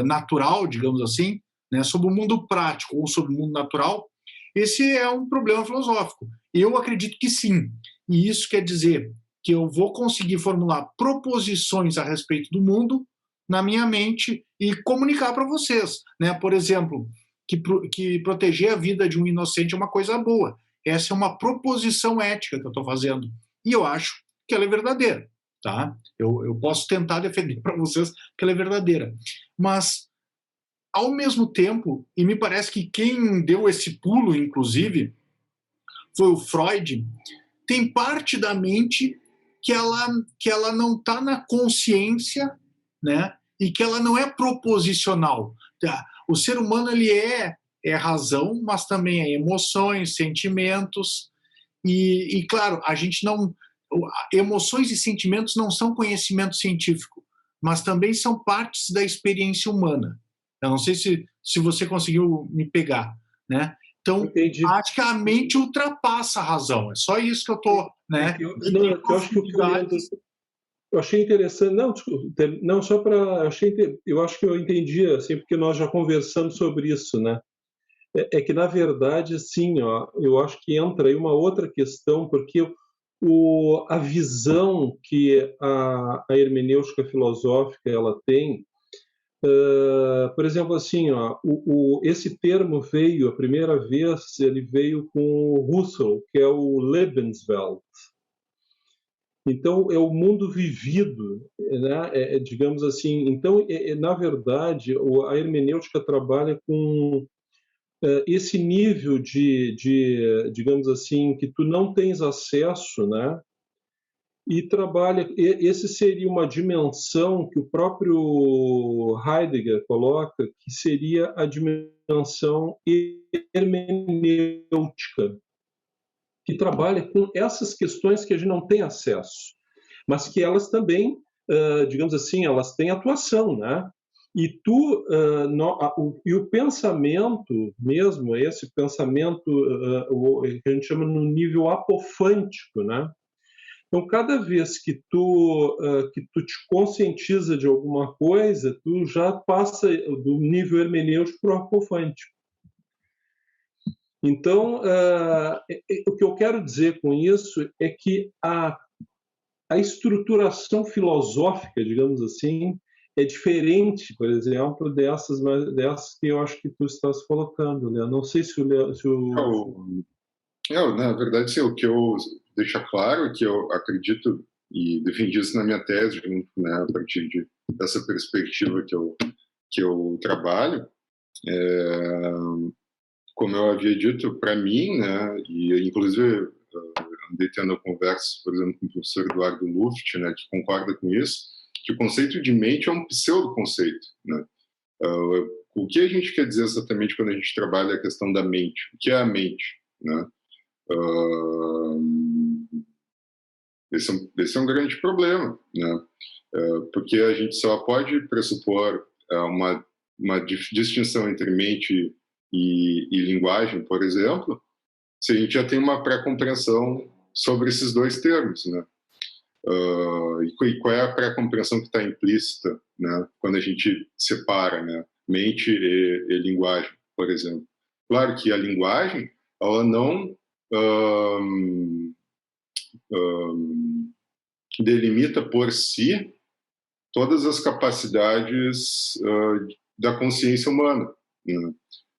natural, digamos assim, né, sobre o mundo prático ou sobre o mundo natural, esse é um problema filosófico. Eu acredito que sim. E isso quer dizer que eu vou conseguir formular proposições a respeito do mundo na minha mente e comunicar para vocês, né? Por exemplo, que proteger a vida de um inocente é uma coisa boa. Essa é uma proposição ética que eu estou fazendo. E eu acho que ela é verdadeira. Tá? Eu posso tentar defender para vocês que ela é verdadeira. Mas, ao mesmo tempo, e me parece que quem deu esse pulo, inclusive, foi o Freud, tem parte da mente que ela não está na consciência, né? E que ela não é proposicional. Tá? O ser humano ele é razão, mas também é emoções, sentimentos, e claro, a gente não... Emoções e sentimentos não são conhecimento científico, mas também são partes da experiência humana. Eu não sei se você conseguiu me pegar, né? Então, Entendi. acho que a mente ultrapassa a razão. É só isso que eu estou, né? Eu acho que o que eu achei interessante, não, desculpa, não só para, eu acho que eu entendi, assim, porque nós já conversamos sobre isso, né? É que na verdade, sim, ó, eu acho que entra aí uma outra questão, porque a visão que a hermenêutica filosófica ela tem, por exemplo, assim, ó, esse termo veio, a primeira vez, ele veio com o Husserl, que é o Lebenswelt. Então, é o mundo vivido, né? Digamos assim. Então, na verdade, a hermenêutica trabalha com esse nível digamos assim, que tu não tens acesso, né? E trabalha, esse seria uma dimensão que o próprio Heidegger coloca, que seria a dimensão hermenêutica, que trabalha com essas questões que a gente não tem acesso, mas que elas também, digamos assim, elas têm atuação, né? E o pensamento mesmo, esse pensamento que a gente chama no nível apofântico, né? Então, cada vez que tu te conscientiza de alguma coisa, tu já passa do nível hermenêutico para o apofântico. Então, o que eu quero dizer com isso é que a estruturação filosófica, digamos assim, é diferente, por exemplo, dessas que eu acho que tu estás colocando, né? Não sei se na verdade, sim, o que eu deixo claro é que eu acredito e defendi isso na minha tese, né, a partir dessa perspectiva que eu trabalho. Como eu havia dito, para mim, né, e inclusive andei tendo conversas, por exemplo, com o professor Eduardo Luft, né, que concorda com isso, que o conceito de mente é um pseudo-conceito, né? O que a gente quer dizer exatamente quando a gente trabalha a questão da mente? O que é a mente, né? Esse é um grande problema, né? Porque a gente só pode pressupor uma distinção entre mente e linguagem, por exemplo, se a gente já tem uma pré-compreensão sobre esses dois termos, né? E qual é a pré-compreensão que está implícita, né, quando a gente separa, né, mente e linguagem, por exemplo? Claro que a linguagem, ela não delimita por si todas as capacidades da consciência humana, né?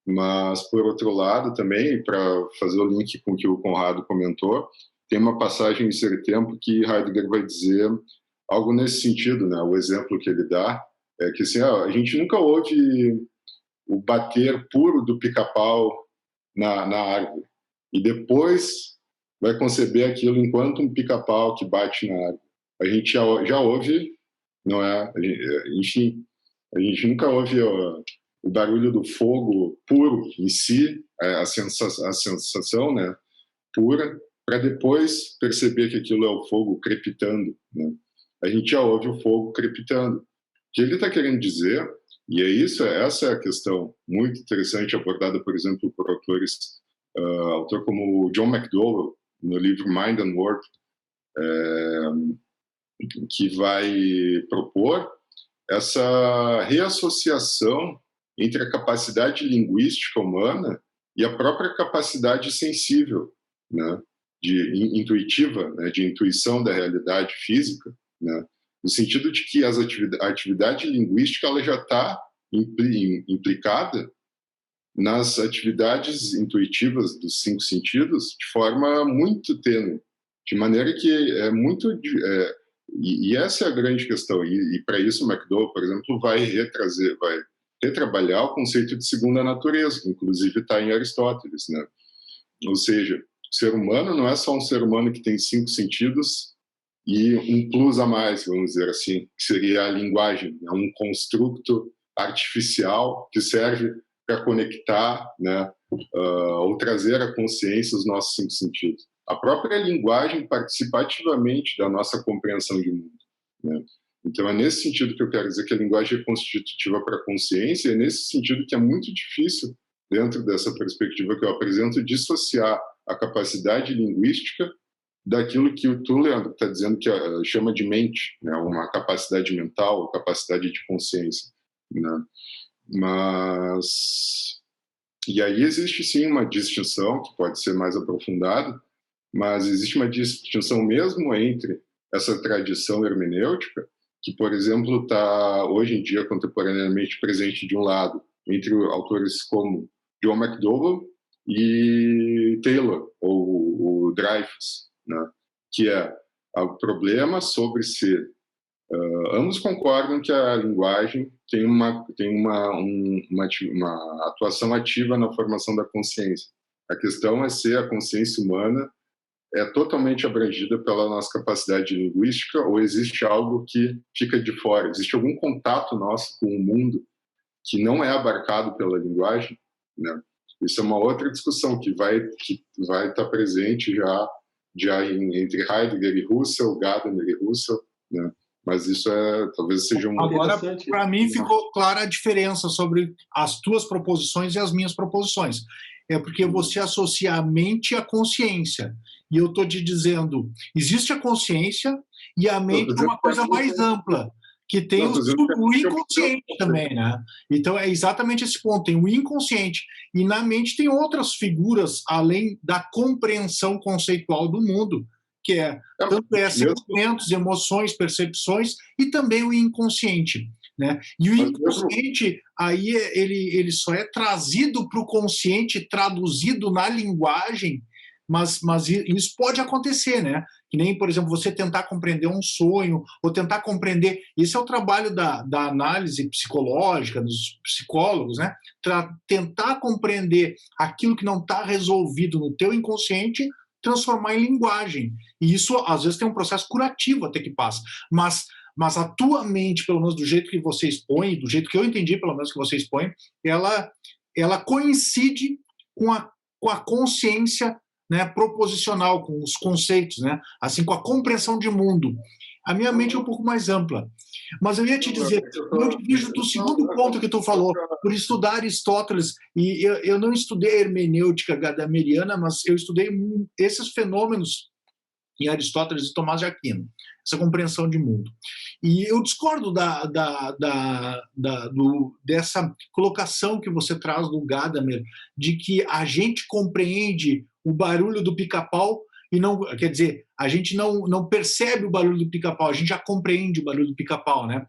Mas, por outro lado, também, para fazer o link com o que o Conrado comentou, tem uma passagem em Ser Tempo que Heidegger vai dizer algo nesse sentido, né? O exemplo que ele dá é que assim, a gente nunca ouve o bater puro do pica-pau na árvore e depois vai conceber aquilo enquanto um pica-pau que bate na árvore. A gente já ouve, não é? Enfim, a gente nunca ouve o barulho do fogo puro em si, a sensação, né, pura, para depois perceber que aquilo é o fogo crepitando, né? A gente já ouve o fogo crepitando. O que ele está querendo dizer, e essa é a questão muito interessante abordada, por exemplo, por autores autor como John McDowell, no livro Mind and Word, que vai propor essa reassociação entre a capacidade linguística humana e a própria capacidade sensível, né, intuitiva, né, de intuição da realidade física, né, no sentido de que a atividade linguística ela já está implicada nas atividades intuitivas dos 5 sentidos de forma muito tênue, de maneira que é muito... e essa é a grande questão, e para isso o McDowell, por exemplo, vai retrabalhar o conceito de segunda natureza, que inclusive está em Aristóteles, né? Ou seja, o ser humano não é só um ser humano que tem 5 sentidos e um plus a mais, vamos dizer assim, que seria a linguagem, é um construto artificial que serve para conectar, né, ou trazer à consciência os nossos 5 sentidos. A própria linguagem participa ativamente da nossa compreensão de mundo, né? Então, é nesse sentido que eu quero dizer que a linguagem é constitutiva para a consciência, e é nesse sentido que é muito difícil, dentro dessa perspectiva que eu apresento, dissociar a capacidade linguística daquilo que o tu, Leandro, está dizendo que chama de mente, né? Uma capacidade mental, capacidade de consciência, né? Mas... E aí existe, sim, uma distinção que pode ser mais aprofundada, mas existe uma distinção mesmo entre essa tradição hermenêutica, que, por exemplo, está hoje em dia contemporaneamente presente de um lado, entre autores como John McDowell e Taylor, ou o Dreyfus, né? Que é o problema sobre ser... ambos concordam que a linguagem tem uma atuação ativa na formação da consciência. A questão é se a consciência humana é totalmente abrangida pela nossa capacidade linguística ou existe algo que fica de fora? Existe algum contato nosso com o mundo que não é abarcado pela linguagem, né? Isso é uma outra discussão que vai estar presente já entre Heidegger e Husserl, Gadamer e Husserl, né? Mas isso talvez seja um... Agora, para mim, ficou clara a diferença sobre as tuas proposições e as minhas proposições. É porque você associa a mente à consciência. E eu estou te dizendo, existe a consciência e a mente é uma coisa mais ampla, que tem o inconsciente também, né? Então, é exatamente esse ponto. Tem o inconsciente. E na mente tem outras figuras, além da compreensão conceitual do mundo, que é tanto sentimentos, emoções, percepções e também o inconsciente, né? E o inconsciente, aí ele só é trazido para o consciente, traduzido na linguagem, mas isso pode acontecer, né? Que nem, por exemplo, você tentar compreender um sonho, ou tentar compreender... Esse é o trabalho da análise psicológica, dos psicólogos, né? Tentar compreender aquilo que não está resolvido no teu inconsciente, transformar em linguagem. E isso, às vezes, tem um processo curativo até que passa. Mas a tua mente, pelo menos do jeito que você expõe, do jeito que eu entendi, pelo menos que você expõe, ela coincide com a consciência, né, proposicional, com os conceitos, né, assim, com a compreensão de mundo. A minha mente é um pouco mais ampla. Mas eu ia te dizer, eu te vejo do segundo ponto que tu falou, por estudar Aristóteles, e eu não estudei a hermenêutica gadameriana, mas eu estudei esses fenômenos em Aristóteles e Tomás de Aquino, essa compreensão de mundo. E eu discordo dessa colocação que você traz do Gadamer, de que a gente compreende o barulho do pica-pau e não, quer dizer, a gente não percebe o barulho do pica-pau, a gente já compreende o barulho do pica-pau, né?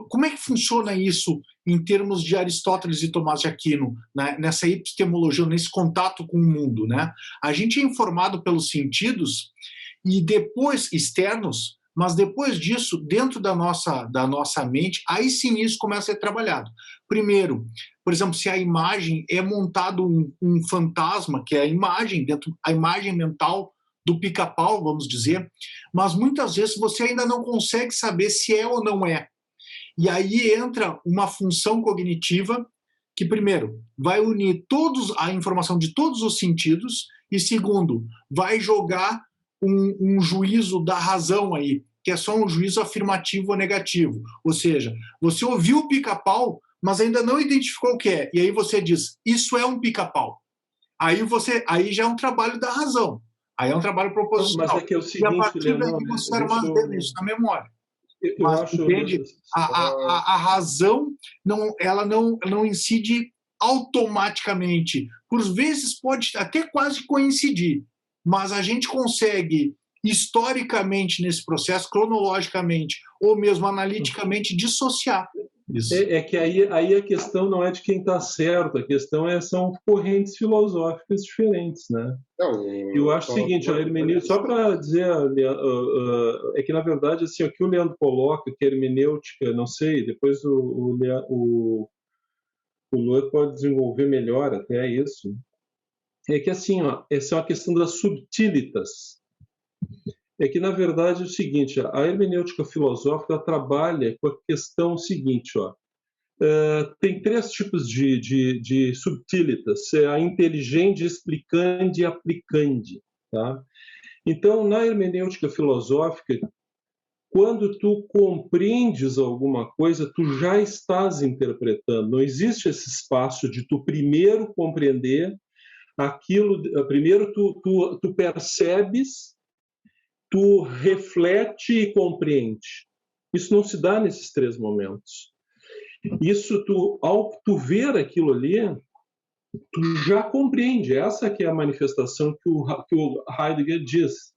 Como é que funciona isso em termos de Aristóteles e Tomás de Aquino, né? Nessa epistemologia, nesse contato com o mundo, né? A gente é informado pelos sentidos e depois externos, mas depois disso, dentro da nossa mente, aí sim isso começa a ser trabalhado. Primeiro, por exemplo, se a imagem é montado um fantasma, que é a imagem mental do pica-pau, vamos dizer, mas muitas vezes você ainda não consegue saber se é ou não é. E aí entra uma função cognitiva que, primeiro, vai unir a informação de todos os sentidos e, segundo, vai jogar um juízo da razão aí, que é só um juízo afirmativo ou negativo. Ou seja, você ouviu o pica-pau, mas ainda não identificou o que é. E aí você diz, isso é um pica-pau. aí já é um trabalho da razão. Aí é um trabalho proposicional. Mas é que é o E a seguinte, partir daí Leandro, você vai armazenando isso na memória. eu Mas, acho, entende? A razão ela não incide automaticamente. Por vezes pode até quase coincidir, mas a gente consegue, historicamente nesse processo, cronologicamente, ou mesmo analiticamente, dissociar isso. É que aí a questão não é de quem está certo, a questão são correntes filosóficas diferentes, né? Eu acho o seguinte, a hermenêutica, só para dizer, é que na verdade assim, o que o Leandro coloca, que a hermenêutica, não sei, depois o Luan pode desenvolver melhor até isso, é que assim, ó, essa é uma questão das subtilitas. É que na verdade é o seguinte, a hermenêutica filosófica trabalha com a questão seguinte, ó, tem 3 tipos de subtilitas, a inteligente, explicandi e aplicandi, tá? Então, na hermenêutica filosófica, quando tu compreendes alguma coisa, tu já estás interpretando. Não existe esse espaço de tu primeiro compreender aquilo, primeiro tu percebes, tu reflete e compreende. Isso não se dá nesses 3 momentos. Isso, ao tu ver aquilo ali, tu já compreende. Essa que é a manifestação que o Heidegger diz.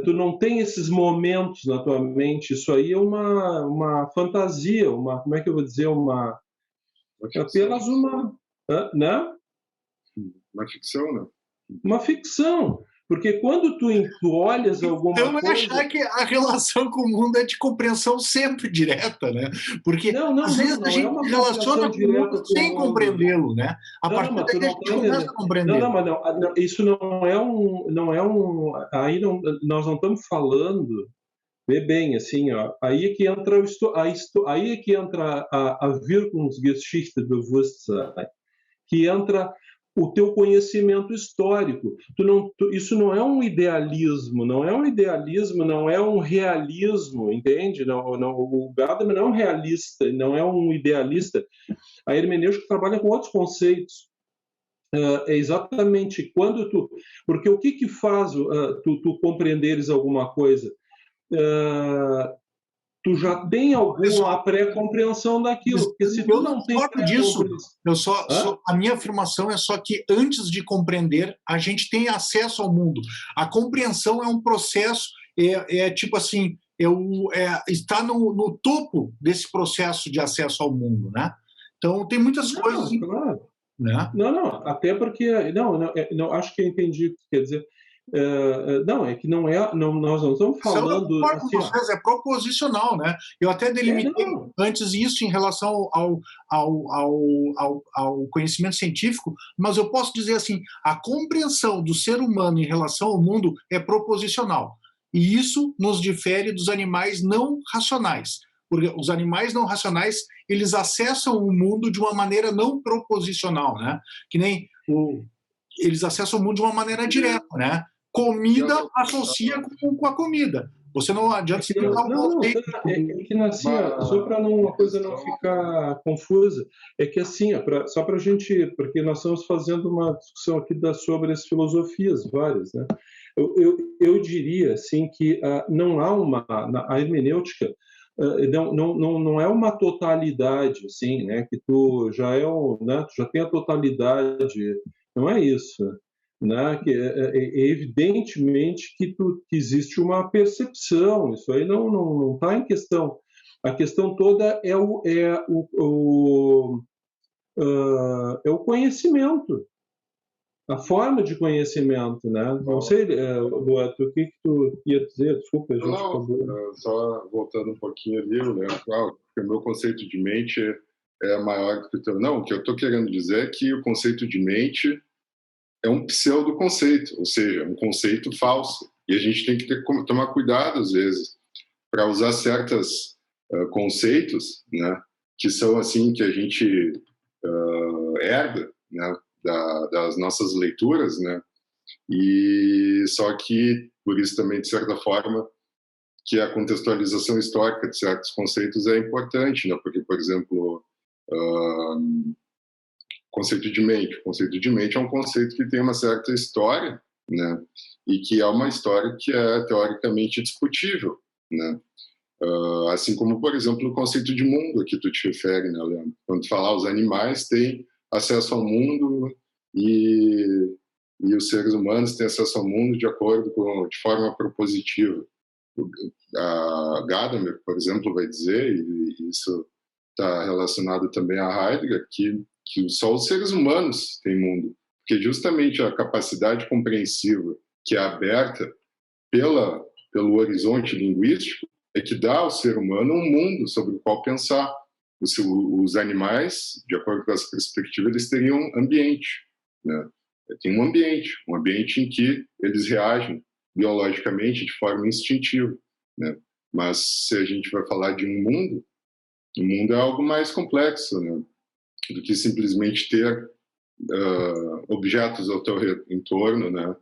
Tu não tem esses momentos na tua mente. Isso aí é uma fantasia, como é que eu vou dizer, apenas uma, né? Uma ficção, né? Uma ficção. Porque quando tu olhas alguma coisa... Então, achar que a relação com o mundo é de compreensão sempre direta, né? Porque, às vezes, a gente se relaciona com o mundo sem compreendê-lo, né? A partir daí a gente começa a compreender. Não, isso aí nós não estamos falando... Vê bem, assim, ó, aí é que entra a Wirkungsgeschichte Bewusstsein, que entra o teu conhecimento histórico. Isso não é um idealismo, não é um realismo, entende? O Gadamer não é um realista, não é um idealista. A hermenêutica trabalha com outros conceitos. É exatamente quando porque o que faz tu compreenderes alguma coisa? Tu já tem alguma pré-compreensão daquilo. Porque se tu não tem disso, a minha afirmação é só que antes de compreender, a gente tem acesso ao mundo. A compreensão é um processo, tipo assim, está no topo desse processo de acesso ao mundo, né? Então tem muitas coisas. Claro. Né? Não, até porque não, acho que eu entendi o que quer dizer. Não, é que nós não estamos falando... Assim, é proposicional, né? Eu até delimitei antes isso em relação ao conhecimento científico, mas eu posso dizer assim, a compreensão do ser humano em relação ao mundo é proposicional. E isso nos difere dos animais não racionais. Porque os animais não racionais, eles acessam o mundo de uma maneira não proposicional, né? Que nem eles acessam o mundo de uma maneira direta, né? Comida associa com a comida. Você não adianta explicar só para uma coisa não ficar confusa, é que assim, só para a gente, porque nós estamos fazendo uma discussão aqui sobre as filosofias várias, né? Eu diria assim que não há a hermenêutica não é uma totalidade, assim, né? Que tu já tu já tem a totalidade, não é isso. Né? Que evidentemente que existe uma percepção, isso aí não está em questão. A questão toda é o conhecimento, a forma de conhecimento, né? Não sei, Luan, o que tu ia dizer? Desculpa, a gente só voltando um pouquinho ali, eu lembro, porque o meu conceito de mente é maior do que o teu. Não, o que eu estou querendo dizer é que o conceito de mente é um pseudo-conceito, ou seja, um conceito falso. E a gente tem que tomar cuidado, às vezes, para usar certos conceitos, né, que são assim, que a gente herda, né, das nossas leituras, né, e só que, por isso também, de certa forma, que a contextualização histórica de certos conceitos é importante, né, porque, por exemplo, conceito de mente. O conceito de mente é um conceito que tem uma certa história, né? E que é uma história que é teoricamente discutível, né? Assim como, por exemplo, o conceito de mundo a que tu te refere, né, Leandro? Quando tu falar os animais têm acesso ao mundo e os seres humanos têm acesso ao mundo de forma propositiva. A Gadamer, por exemplo, vai dizer, e isso está relacionado também a Heidegger, que só os seres humanos têm mundo, porque justamente a capacidade compreensiva que é aberta pelo horizonte linguístico é que dá ao ser humano um mundo sobre o qual pensar. Os animais, de acordo com essa perspectiva, eles teriam um ambiente, né? Tem um ambiente em que eles reagem biologicamente de forma instintiva, né? Mas se a gente vai falar de um mundo, o mundo é algo mais complexo, né, do que simplesmente ter objetos ao teu entorno, né?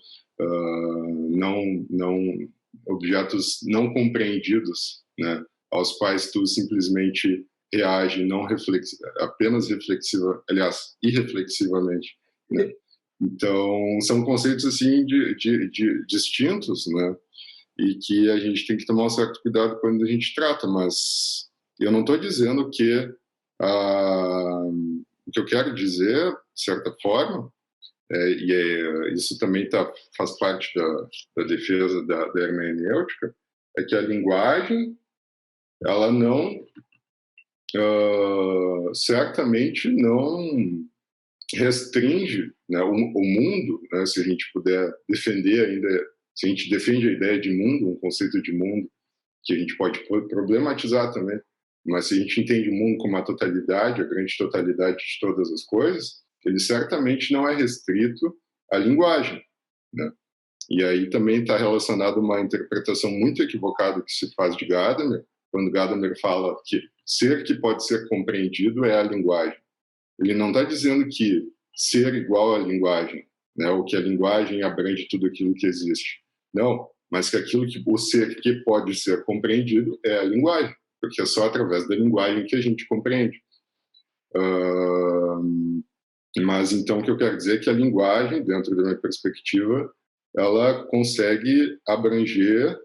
Objetos não compreendidos, né? Aos quais tu simplesmente reage apenas irreflexivamente, né? Então, são conceitos assim distintos, né? E que a gente tem que tomar um certo cuidado quando a gente trata, mas eu não estou dizendo que o que eu quero dizer, de certa forma, isso também faz parte da defesa da hermenêutica, é que a linguagem, ela certamente não restringe, né, o mundo, né, se a gente puder defender ainda, se a gente defende a ideia de mundo, um conceito de mundo, que a gente pode problematizar também, mas se a gente entende o mundo como a totalidade, a grande totalidade de todas as coisas, ele certamente não é restrito à linguagem, né? E aí também está relacionado a uma interpretação muito equivocada que se faz de Gadamer, quando Gadamer fala que ser que pode ser compreendido é a linguagem. Ele não está dizendo que ser igual à linguagem, né, ou que a linguagem abrange tudo aquilo que existe. Não, mas que o ser que pode ser compreendido é a linguagem, porque é só através da linguagem que a gente compreende. Mas então o que eu quero dizer é que a linguagem, dentro da minha perspectiva, ela consegue abranger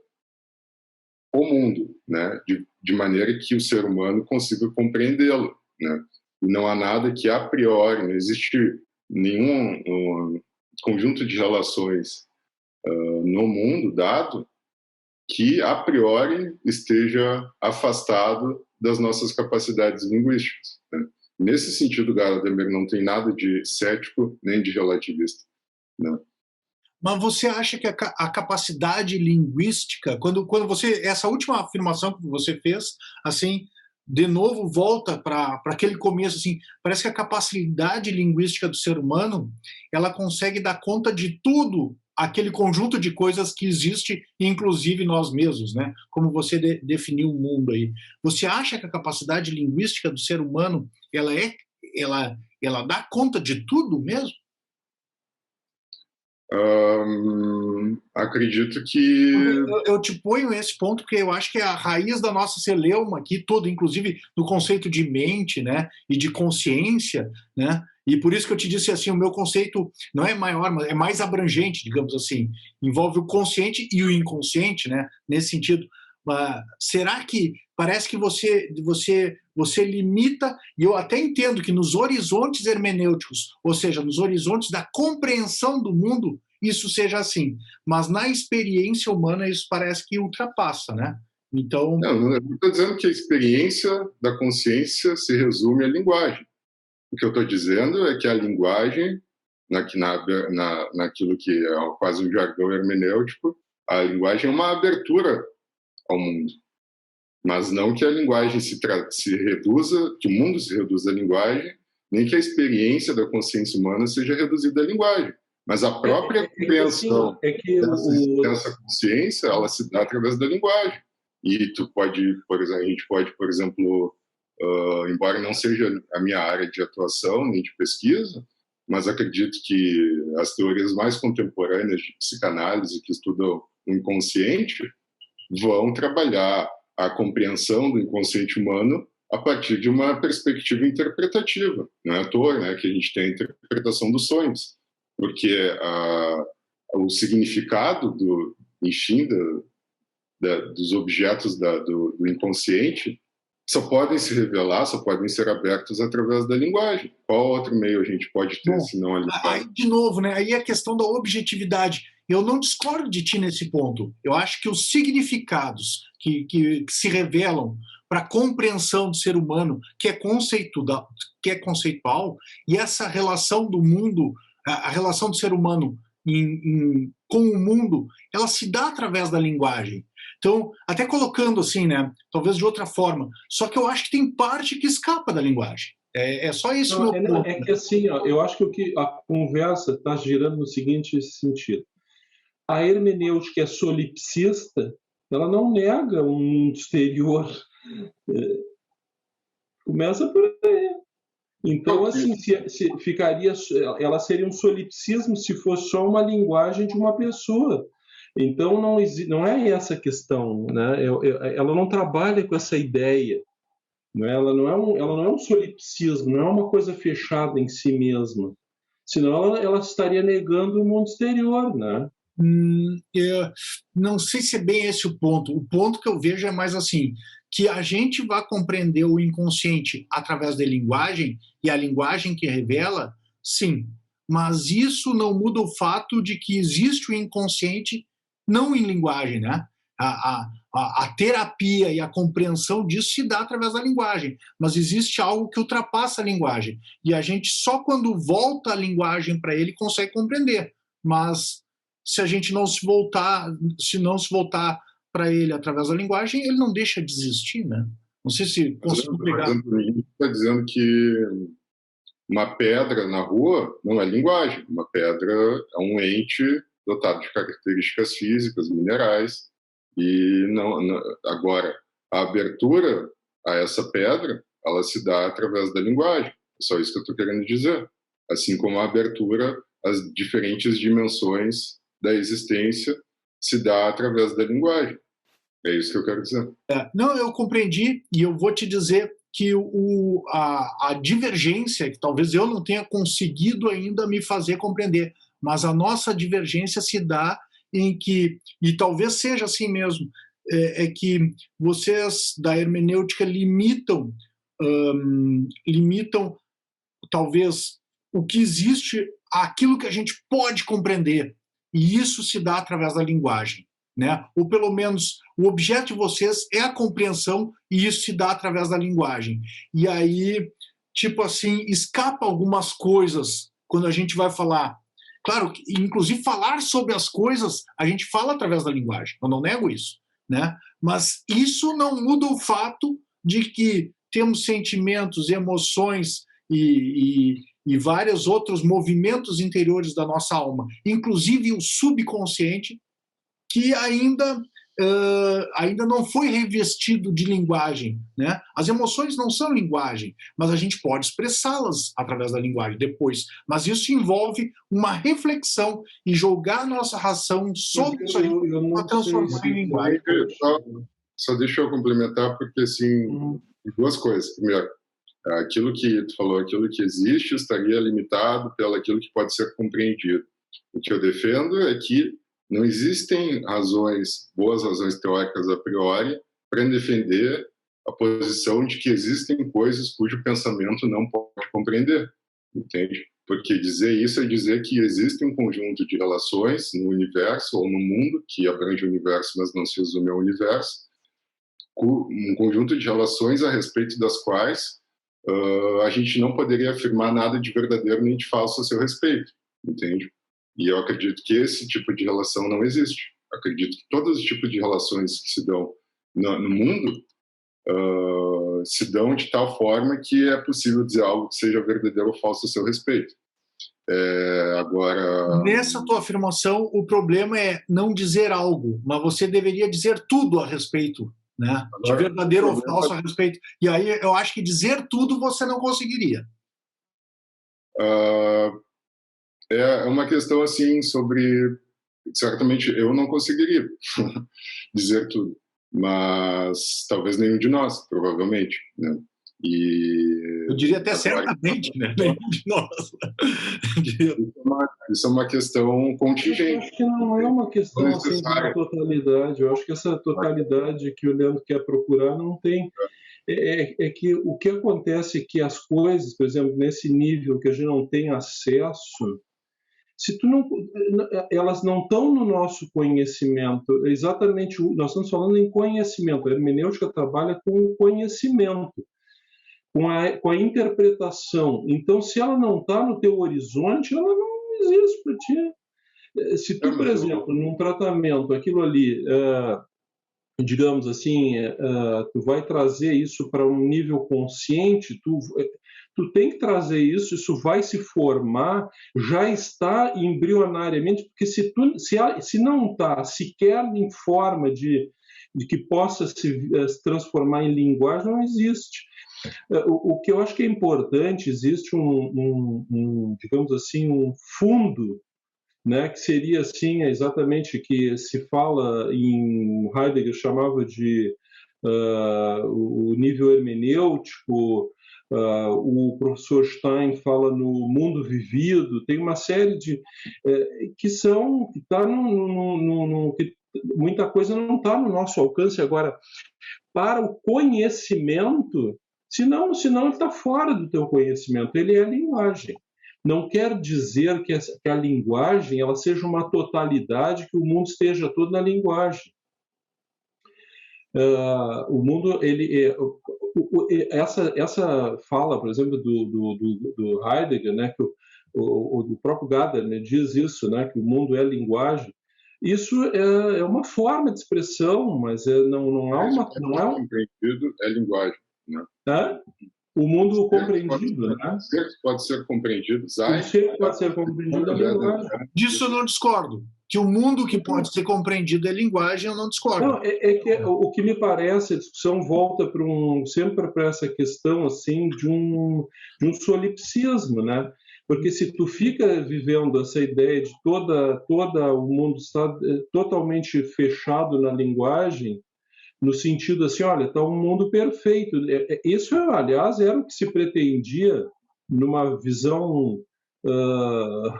o mundo, né, de maneira que o ser humano consiga compreendê-lo, né? E não há nada que a priori, não existe nenhum conjunto de relações no mundo dado que a priori esteja afastado das nossas capacidades linguísticas, né? Nesse sentido, Gadamer não tem nada de cético nem de relativista, né? Mas você acha que a capacidade linguística, quando você, essa última afirmação que você fez, assim, de novo volta para aquele começo, assim, parece que a capacidade linguística do ser humano, ela consegue dar conta de tudo, aquele conjunto de coisas que existe, inclusive nós mesmos, né? Como você definiu o mundo aí. Você acha que a capacidade linguística do ser humano, ela dá conta de tudo mesmo? Acredito que... Eu te ponho esse ponto porque eu acho que é a raiz da nossa celeuma aqui toda, inclusive no conceito de mente, né, e de consciência, né, e por isso que eu te disse assim, o meu conceito não é maior, mas é mais abrangente, digamos assim, envolve o consciente e o inconsciente, né, nesse sentido. Será que parece que você limita, e eu até entendo que nos horizontes hermenêuticos, ou seja, nos horizontes da compreensão do mundo, isso seja assim, mas na experiência humana isso parece que ultrapassa, né? Então... Não estou dizendo que a experiência da consciência se resume à linguagem. O que eu estou dizendo é que a linguagem, naquilo que é quase um jargão hermenêutico, a linguagem é uma abertura ao mundo, mas não que a linguagem se reduza, que o mundo se reduza à linguagem, nem que a experiência da consciência humana seja reduzida à linguagem, mas a própria compreensão dessa consciência, ela se dá através da linguagem. E a gente pode, por exemplo, embora não seja a minha área de atuação nem de pesquisa, mas acredito que as teorias mais contemporâneas de psicanálise que estudam o inconsciente vão trabalhar a compreensão do inconsciente humano a partir de uma perspectiva interpretativa. Não é à toa, né, que a gente tem a interpretação dos sonhos, porque o significado enfim, dos objetos do inconsciente só podem se revelar, só podem ser abertos através da linguagem. Qual outro meio a gente pode ter, senão a linguagem? Aí, de novo, né? Aí é a questão da objetividade. Eu não discordo de ti nesse ponto. Eu acho que os significados que se revelam para a compreensão do ser humano, que é conceitual, e essa relação do mundo, a relação do ser humano com o mundo, ela se dá através da linguagem. Então, até colocando assim, né, talvez de outra forma, só que eu acho que tem parte que escapa da linguagem. É só isso. É que assim, ó, eu acho que a conversa está girando no seguinte sentido. A hermenêutica solipsista, ela não nega um mundo exterior. Começa por aí. Então, assim, ela seria um solipsismo se fosse só uma linguagem de uma pessoa. Então, não é essa a questão, né? Ela não trabalha com essa ideia. Né? Ela não é um solipsismo, não é uma coisa fechada em si mesma. Senão, ela estaria negando o mundo exterior, né? Eu não sei se é bem esse o ponto. O ponto que eu vejo é mais assim, que a gente vai compreender o inconsciente através da linguagem, e a linguagem que revela, sim, mas isso não muda o fato de que existe o inconsciente não em linguagem, né? A terapia e a compreensão disso se dá através da linguagem, mas existe algo que ultrapassa a linguagem, e a gente só quando volta a linguagem para ele consegue compreender, mas se a gente não se voltar para ele através da linguagem, ele não deixa de existir, né? Não sei se consigo pegar. Está dizendo que uma pedra na rua não é linguagem. Uma pedra é um ente dotado de características físicas, minerais, e agora a abertura a essa pedra, ela se dá através da linguagem. É só isso que eu estou querendo dizer. Assim como a abertura às diferentes dimensões da existência se dá através da linguagem. É isso que eu quero dizer. Não, eu compreendi, e eu vou te dizer que a divergência, que talvez eu não tenha conseguido ainda me fazer compreender, mas a nossa divergência se dá em que, e talvez seja assim mesmo, é que vocês da hermenêutica limitam talvez o que existe, aquilo que a gente pode compreender, e isso se dá através da linguagem, né? Ou pelo menos o objeto de vocês é a compreensão, e isso se dá através da linguagem. E aí, tipo assim, escapa algumas coisas quando a gente vai falar. Claro, inclusive falar sobre as coisas, a gente fala através da linguagem, eu não nego isso, né? Mas isso não muda o fato de que temos sentimentos, emoções e vários outros movimentos interiores da nossa alma, inclusive o subconsciente, que ainda não foi revestido de linguagem, né? As emoções não são linguagem, mas a gente pode expressá-las através da linguagem depois. Mas isso envolve uma reflexão e jogar a nossa ração sobre isso aí para transformar em linguagem. Só deixa eu complementar, porque, assim, duas coisas. Primeiro, aquilo que tu falou, aquilo que existe estaria limitado pelo aquilo que pode ser compreendido. O que eu defendo é que não existem boas razões teóricas a priori para defender a posição de que existem coisas cujo pensamento não pode compreender, entende? Porque dizer isso é dizer que existe um conjunto de relações no universo ou no mundo, que abrange o universo, mas não se resume ao universo, um conjunto de relações a respeito das quais a gente não poderia afirmar nada de verdadeiro nem de falso a seu respeito, entende? E eu acredito que esse tipo de relação não existe. Acredito que todos os tipos de relações que se dão no mundo se dão de tal forma que é possível dizer algo que seja verdadeiro ou falso a seu respeito. Agora... Nessa tua afirmação, o problema é não dizer algo, mas você deveria dizer tudo a respeito, né? De verdadeiro ou falso a respeito. E aí eu acho que dizer tudo você não conseguiria. É uma questão assim sobre... Certamente eu não conseguiria dizer tudo, mas talvez nenhum de nós, provavelmente, né? E eu diria até certamente, né? Nossa. Isso é uma questão contingente. Eu acho que não é uma questão assim de uma totalidade. Eu acho que essa totalidade que o Leandro quer procurar não tem. É que o que acontece é que as coisas, por exemplo, nesse nível que a gente não tem acesso, se tu não, elas não estão no nosso conhecimento. Exatamente, nós estamos falando em conhecimento. A hermenêutica trabalha com o conhecimento, com a interpretação. Então, se ela não está no teu horizonte, ela não existe para ti. Se tu, por exemplo, num tratamento, aquilo ali, digamos assim, tu vai trazer isso para um nível consciente, tu tem que trazer isso vai se formar, já está embrionariamente, porque se não está sequer em forma de que possa se transformar em linguagem, não existe. O que eu acho que é importante, existe digamos assim, um fundo, né, que seria assim exatamente que se fala em Heidegger chamava de o nível hermenêutico, o professor Stein fala no mundo vivido, tem uma série de que está que muita coisa não está no nosso alcance agora para o conhecimento, senão ele está fora do teu conhecimento, ele é a linguagem. Não quer dizer que a linguagem ela seja uma totalidade, que o mundo esteja todo na linguagem. O mundo, essa fala, por exemplo, do Heidegger, né, que o próprio Gadamer diz isso, né, que o mundo é linguagem. Isso é uma forma de expressão, mas não é uma... Não é compreendido é linguagem, né? O mundo compreendido, né? Pode ser compreendido. O ser pode ser compreendido é linguagem. Disso eu não discordo. Que o mundo que pode ser compreendido é linguagem, eu não discordo. Não, que o que me parece, a discussão volta sempre para essa questão assim de um solipsismo, né? Porque se tu fica vivendo essa ideia de toda o mundo está totalmente fechado na linguagem, no sentido assim, olha, está um mundo perfeito. Isso, aliás, era o que se pretendia numa visão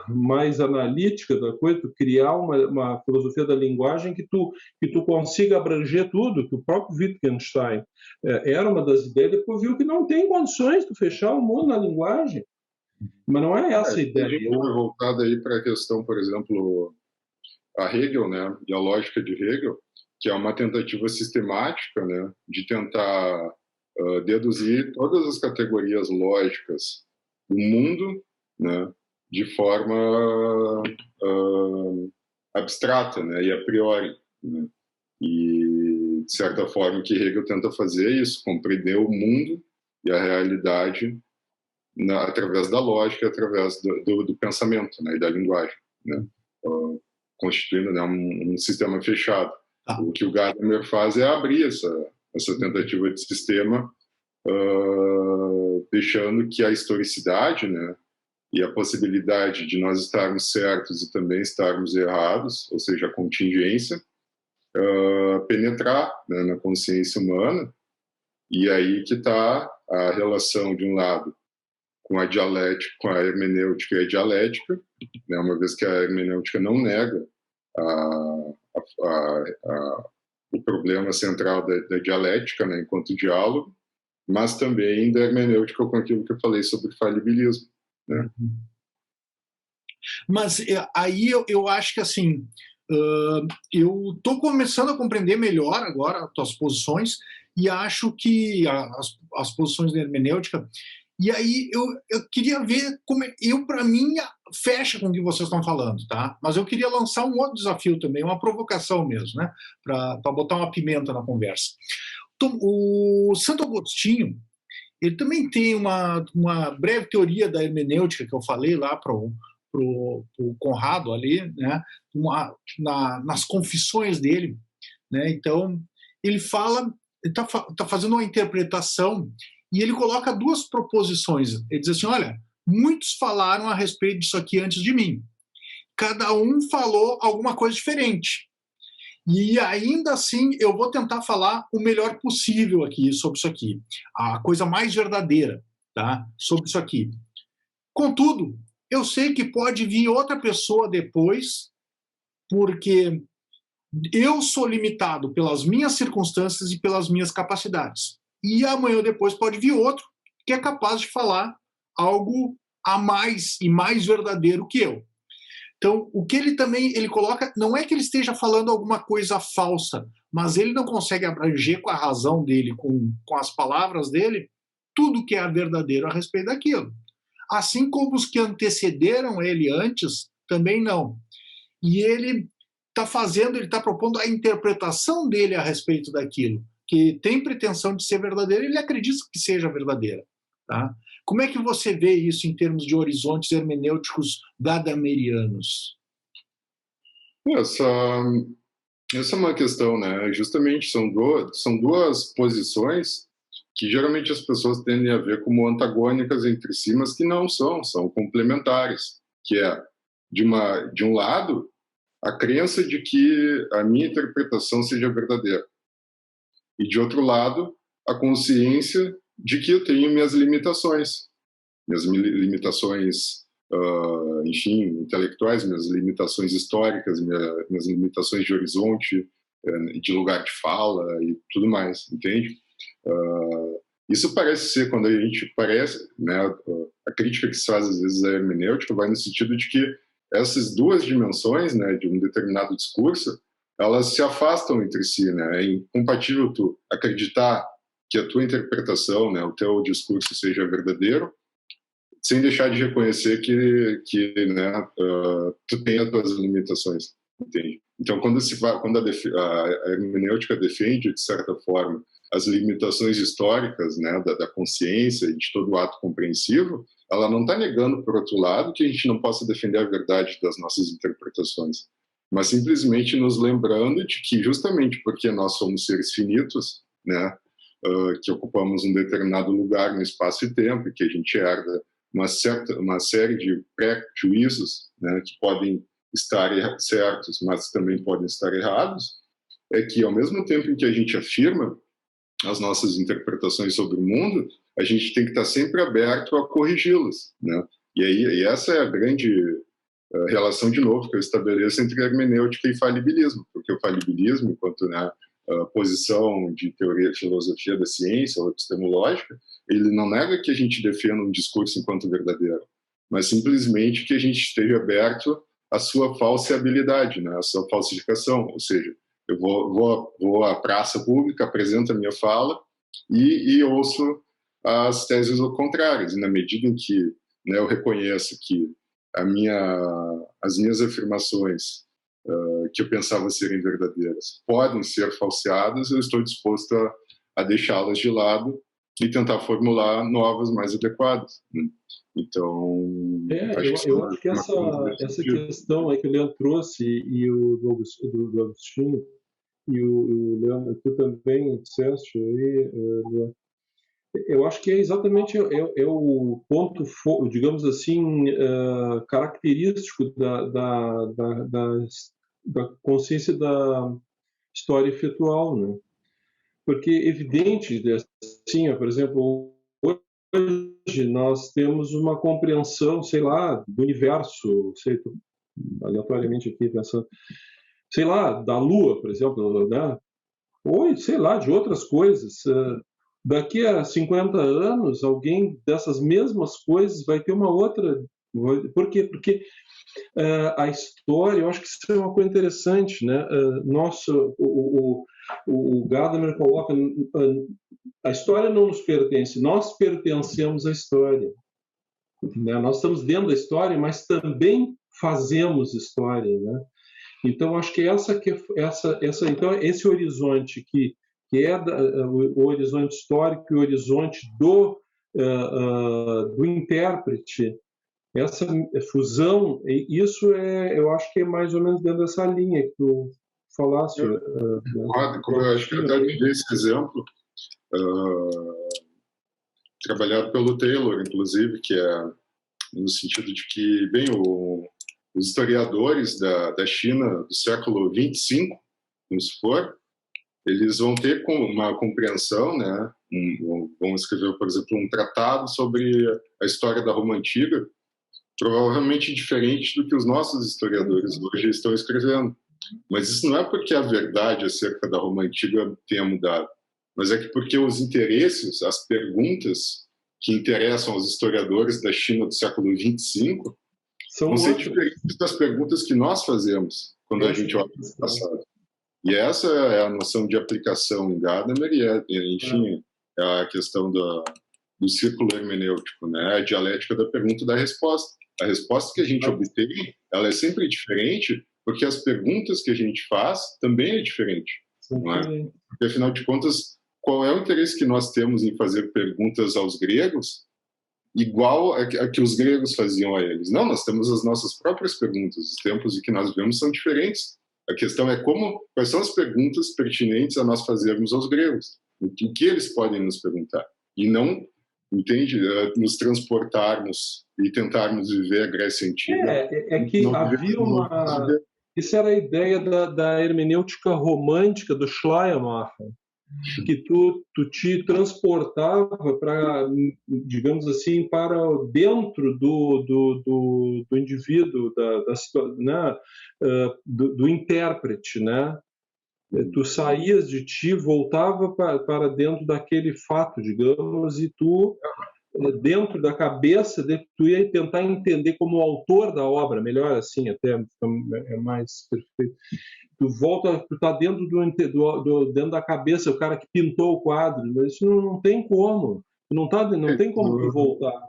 mais analítica da coisa, tu criar uma filosofia da linguagem que tu consiga abranger tudo, que o próprio Wittgenstein era uma das ideias, depois viu que não tem condições de fechar o mundo na linguagem. Mas não é essa a ideia. Voltado aí para a questão, por exemplo, a Hegel, né, e a lógica de Hegel, que é uma tentativa sistemática, né, de tentar deduzir todas as categorias lógicas do mundo, né, de forma abstrata, né, e a priori, né. E, de certa forma, que Hegel tenta fazer isso, compreender o mundo e a realidade através da lógica, através do pensamento, né, e da linguagem, né, constituindo, né, um sistema fechado. O que o Gadamer faz é abrir essa tentativa de sistema, deixando que a historicidade, né, e a possibilidade de nós estarmos certos e também estarmos errados, ou seja, a contingência, penetrar, né, na consciência humana, e aí que está a relação, de um lado, com a dialética, com a hermenêutica e a dialética, né, uma vez que a hermenêutica não nega o problema central da dialética, né, enquanto diálogo, mas também da hermenêutica com aquilo que eu falei sobre falibilismo, né? Mas aí eu acho que assim, eu estou começando a compreender melhor agora as tuas posições e acho que as posições da hermenêutica. E aí eu queria ver como para mim fecha com o que vocês estão falando, tá? Mas eu queria lançar um outro desafio também, uma provocação mesmo, né? Para botar uma pimenta na conversa. Então, o Santo Agostinho, ele também tem uma breve teoria da hermenêutica que eu falei lá para o Conrado ali, né? Nas confissões dele, né? Então ele fala, ele está fazendo uma interpretação. E ele coloca duas proposições. Ele diz assim, olha, muitos falaram a respeito disso aqui antes de mim. Cada um falou alguma coisa diferente. E ainda assim, eu vou tentar falar o melhor possível aqui sobre isso aqui, a coisa mais verdadeira, tá? Sobre isso aqui. Contudo, eu sei que pode vir outra pessoa depois, porque eu sou limitado pelas minhas circunstâncias e pelas minhas capacidades. E amanhã ou depois pode vir outro que é capaz de falar algo a mais e mais verdadeiro que eu. Então, o que ele coloca, não é que ele esteja falando alguma coisa falsa, mas ele não consegue abranger com a razão dele, com as palavras dele, tudo que é verdadeiro a respeito daquilo. Assim como os que antecederam ele antes, também não. E ele está propondo a interpretação dele a respeito daquilo, que tem pretensão de ser verdadeira, ele acredita que seja verdadeira. Tá? Como é que você vê isso em termos de horizontes hermenêuticos gadamerianos? Essa é uma questão, né? Justamente são duas posições que geralmente as pessoas tendem a ver como antagônicas entre si, mas que não são complementares, que é, de um lado, a crença de que a minha interpretação seja verdadeira, e de outro lado, a consciência de que eu tenho minhas limitações, enfim, intelectuais, minhas limitações históricas, minhas limitações de horizonte, de lugar de fala e tudo mais, entende? Isso parece ser, quando a gente né, a crítica que se faz às vezes à hermenêutica vai no sentido de que essas duas dimensões, né, de um determinado discurso, elas se afastam entre si, né? É incompatível tu acreditar que a tua interpretação, né, o teu discurso seja verdadeiro, sem deixar de reconhecer que né, tu tem as tuas limitações, entende? Então, quando a hermenêutica defende, de certa forma, as limitações históricas, né, da consciência e de todo o ato compreensivo, ela não está negando, por outro lado, que a gente não possa defender a verdade das nossas interpretações, mas simplesmente nos lembrando de que, justamente porque nós somos seres finitos, né, que ocupamos um determinado lugar no espaço e tempo, e que a gente herda uma série de pré-juízos, né, que podem estar certos, mas também podem estar errados, é que, ao mesmo tempo em que a gente afirma as nossas interpretações sobre o mundo, a gente tem que estar sempre aberto a corrigi-las, né? E essa é a grande relação, de novo, que eu estabeleço entre hermenêutica e falibilismo, porque o falibilismo, enquanto, né, posição de teoria e filosofia da ciência ou epistemológica, ele não nega que a gente defenda um discurso enquanto verdadeiro, mas simplesmente que a gente esteja aberto à sua falseabilidade, né, à sua falsificação, ou seja, eu vou à praça pública, apresento a minha fala e ouço as teses contrárias. E na medida em que, né, eu reconheço que as minhas afirmações que eu pensava serem verdadeiras podem ser falseadas, eu estou disposto a deixá-las de lado e tentar formular novas mais adequadas, né? Então, eu acho que essa questão aí que o Leandro trouxe e o do Agostinho, e o Leandro, tu também disseste aí, eu acho que é exatamente o ponto, digamos assim, característico da consciência da história efetual, né? Porque é evidente, assim, por exemplo, hoje nós temos uma compreensão, sei lá, do universo, sei, aleatoriamente aqui pensando, sei lá, da Lua, por exemplo, né? Ou, sei lá, de outras coisas. Daqui a 50 anos, alguém dessas mesmas coisas vai ter uma outra... Por quê? Porque a história, eu acho que isso é uma coisa interessante, né? O Gadamer coloca, a história não nos pertence, nós pertencemos à história, né? Nós estamos dentro da história, mas também fazemos história, né? Então, acho que então, esse horizonte que é o horizonte histórico e o horizonte do intérprete, essa fusão, isso eu acho que é mais ou menos dentro dessa linha que tu falaste. Eu acho que eu até dei esse exemplo, trabalhado pelo Taylor, inclusive, que é no sentido de que, bem, os historiadores da China do século 25, vamos supor, eles vão ter uma compreensão, né? Vão escrever, por exemplo, um tratado sobre a história da Roma Antiga, provavelmente diferente do que os nossos historiadores hoje estão escrevendo. Mas isso não é porque a verdade acerca da Roma Antiga tenha mudado, mas é que porque os interesses, as perguntas que interessam aos historiadores da China do século 25 vão ser diferentes das perguntas que nós fazemos quando a gente olha para o passado. E essa é a noção de aplicação em Gadamer e, enfim, é a questão do círculo hermenêutico, né? A dialética da pergunta e da resposta. A resposta que a gente obtém, ela é sempre diferente, porque as perguntas que a gente faz também é diferente, não é? Porque, afinal de contas, qual é o interesse que nós temos em fazer perguntas aos gregos igual a que os gregos faziam a eles? Não, nós temos as nossas próprias perguntas. Os tempos em que nós vivemos são diferentes. A questão é quais são as perguntas pertinentes a nós fazermos aos gregos. O que eles podem nos perguntar. E não, entende, nos transportarmos e tentarmos viver a Grécia Antiga. É que havia uma... Isso era a ideia da hermenêutica romântica do Schleiermacher, que tu te transportava para, digamos assim, para dentro do indivíduo, né? do intérprete, né? Tu saías de ti, voltava para dentro daquele fato, digamos, e tu, dentro da cabeça, tu ia tentar entender como o autor da obra, melhor assim, até é mais perfeito. Tu tá dentro dentro da cabeça, o cara que pintou o quadro, mas isso não tem como, não tem como tu voltar.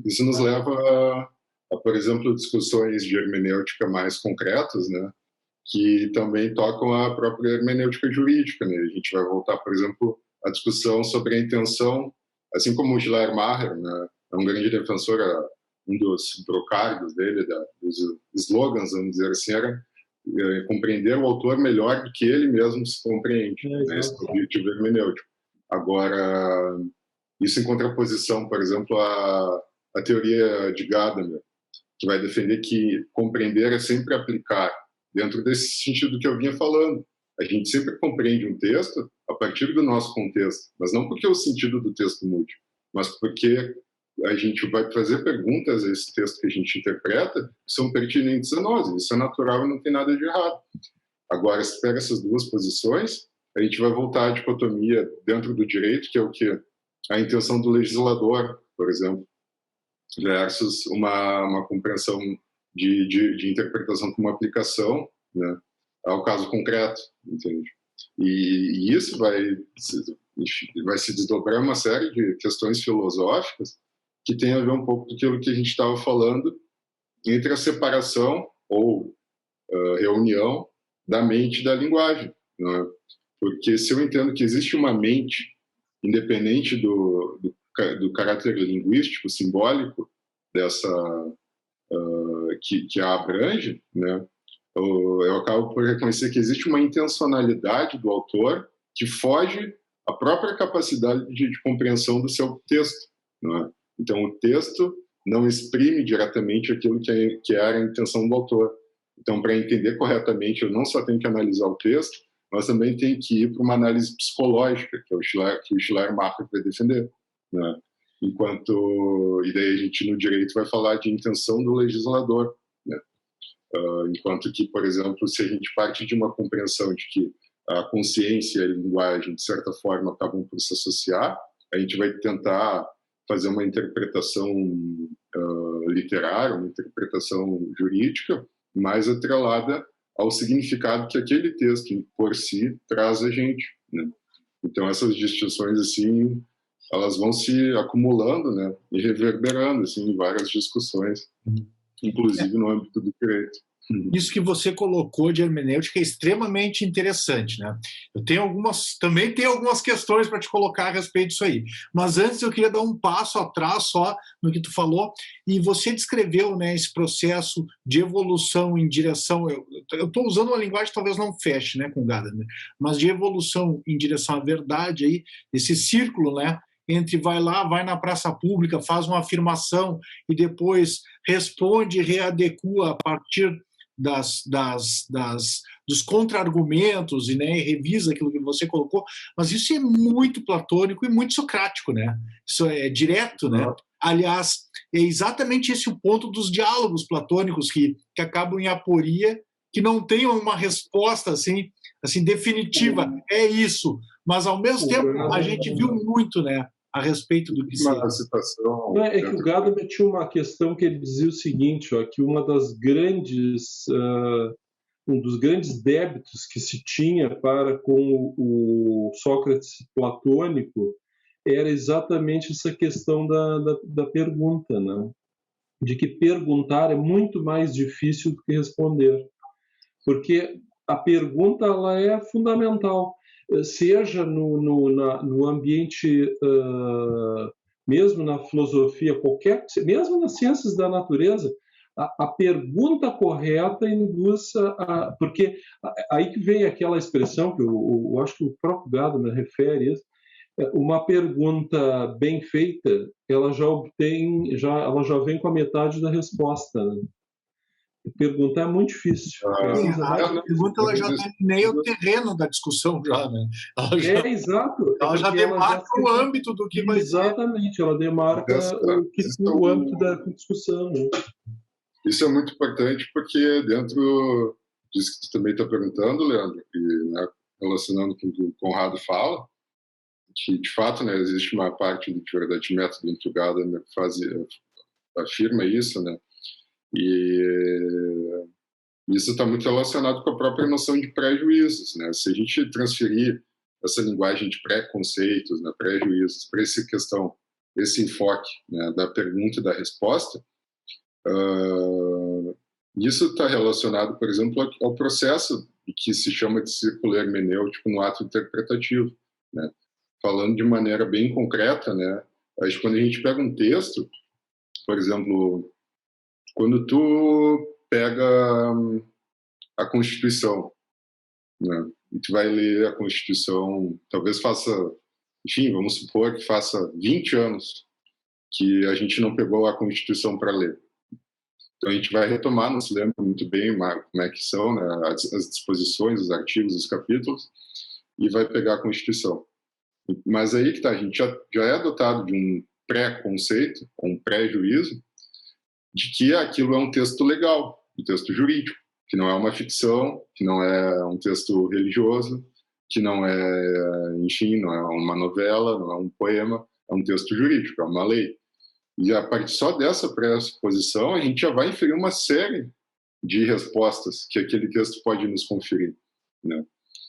Isso nos leva a, por exemplo, discussões de hermenêutica mais concretas, né? Que também tocam a própria hermenêutica jurídica, né? A gente vai voltar, por exemplo, à discussão sobre a intenção, assim como o Schleiermacher, né? É um grande defensor, um dos brocários dele, dos slogans, vamos dizer assim, era compreender o autor melhor do que ele mesmo se compreende, né? Esse objetivo hermenêutico. Agora, isso em contraposição, por exemplo, à teoria de Gadamer, que vai defender que compreender é sempre aplicar, dentro desse sentido que eu vinha falando. A gente sempre compreende um texto a partir do nosso contexto, mas não porque o sentido do texto mude, mas porque a gente vai fazer perguntas a esse texto que a gente interpreta que são pertinentes a nós. Isso é natural e não tem nada de errado. Agora, se pega essas duas posições, a gente vai voltar à dicotomia dentro do direito, que é o quê? A intenção do legislador, por exemplo, versus uma compreensão de interpretação como aplicação, né, ao caso concreto, entende? E isso vai se desdobrar uma série de questões filosóficas que tem a ver um pouco daquilo que a gente estava falando entre a separação ou reunião da mente e da linguagem, né? Porque se eu entendo que existe uma mente independente do caráter linguístico, simbólico dessa que a abrange, né? Eu acabo por reconhecer que existe uma intencionalidade do autor que foge à própria capacidade de compreensão do seu texto, né? Então, o texto não exprime diretamente aquilo que era a intenção do autor. Então, para entender corretamente, eu não só tenho que analisar o texto, mas também tenho que ir para uma análise psicológica, que o Schleiermacher vai defender, né? E daí a gente no direito vai falar de intenção do legislador, né? Enquanto que, por exemplo, se a gente parte de uma compreensão de que a consciência e a linguagem, de certa forma, acabam por se associar, a gente vai tentar fazer uma interpretação literária, uma interpretação jurídica, mais atrelada ao significado que aquele texto, por si, traz a gente, né? Então, essas distinções, assim, elas vão se acumulando, né, e reverberando, assim, em várias discussões, inclusive no âmbito do direito. Isso que você colocou de hermenêutica é extremamente interessante, né? Também tenho algumas questões para te colocar a respeito disso aí. Mas antes eu queria dar um passo atrás só no que tu falou, e você descreveu, né, esse processo de evolução em direção... Eu estou usando uma linguagem que talvez não feche, né, com Gadamer, mas de evolução em direção à verdade, aí, esse círculo, né, entre vai na praça pública, faz uma afirmação e depois responde e readequa a partir dos contra-argumentos e, né, revisa aquilo que você colocou, mas isso é muito platônico e muito socrático, né? Isso é direto, né? Aliás, é exatamente esse o ponto dos diálogos platônicos que acabam em aporia, que não tem uma resposta assim definitiva, é isso, mas ao mesmo tempo a gente viu muito, né, a respeito do que uma citação. É que o Gadamer tinha uma questão que ele dizia o seguinte, ó, que um dos grandes débitos que se tinha para com o Sócrates platônico era exatamente essa questão da pergunta, né? De que perguntar é muito mais difícil do que responder, porque a pergunta ela é fundamental, seja no ambiente, mesmo na filosofia, mesmo nas ciências da natureza, a pergunta correta induz porque aí que vem aquela expressão que eu acho que o próprio Gadamer refere isso, uma pergunta bem feita, ela já vem com a metade da resposta, né? Perguntar é muito difícil. A pergunta ela já tem meio terreno da discussão já, né? Exato. Ela já demarca o âmbito do que vai ser. Exatamente, ela demarca o âmbito da discussão. Né? Isso é muito importante porque dentro disso que tu também está perguntando, Leandro, e né, relacionando com o que o Conrado fala, que de fato, né, existe uma parte de verdade de método em que o Gadamer afirma isso, né? E isso está muito relacionado com a própria noção de pré-juízos, né? Se a gente transferir essa linguagem de pré-conceitos, né, pré-juízos, para essa questão, esse enfoque, né, da pergunta e da resposta, isso está relacionado, por exemplo, ao processo que se chama de círculo hermenêutico no ato interpretativo, né? Falando de maneira bem concreta, né? Acho que quando a gente pega um texto, por exemplo, quando tu pega a Constituição, né, e tu vai ler a Constituição, talvez faça, enfim, vamos supor que faça 20 anos que a gente não pegou a Constituição para ler. Então a gente vai retomar, não se lembra muito bem como é que são, né, as disposições, os artigos, os capítulos, e vai pegar a Constituição. Mas aí que tá, a gente já é dotado de um pré-conceito, um pré-juízo, de que aquilo é um texto legal, um texto jurídico, que não é uma ficção, que não é um texto religioso, que não é, enfim, não é uma novela, não é um poema, é um texto jurídico, é uma lei. E a partir só dessa pressuposição, a gente já vai inferir uma série de respostas que aquele texto pode nos conferir, né?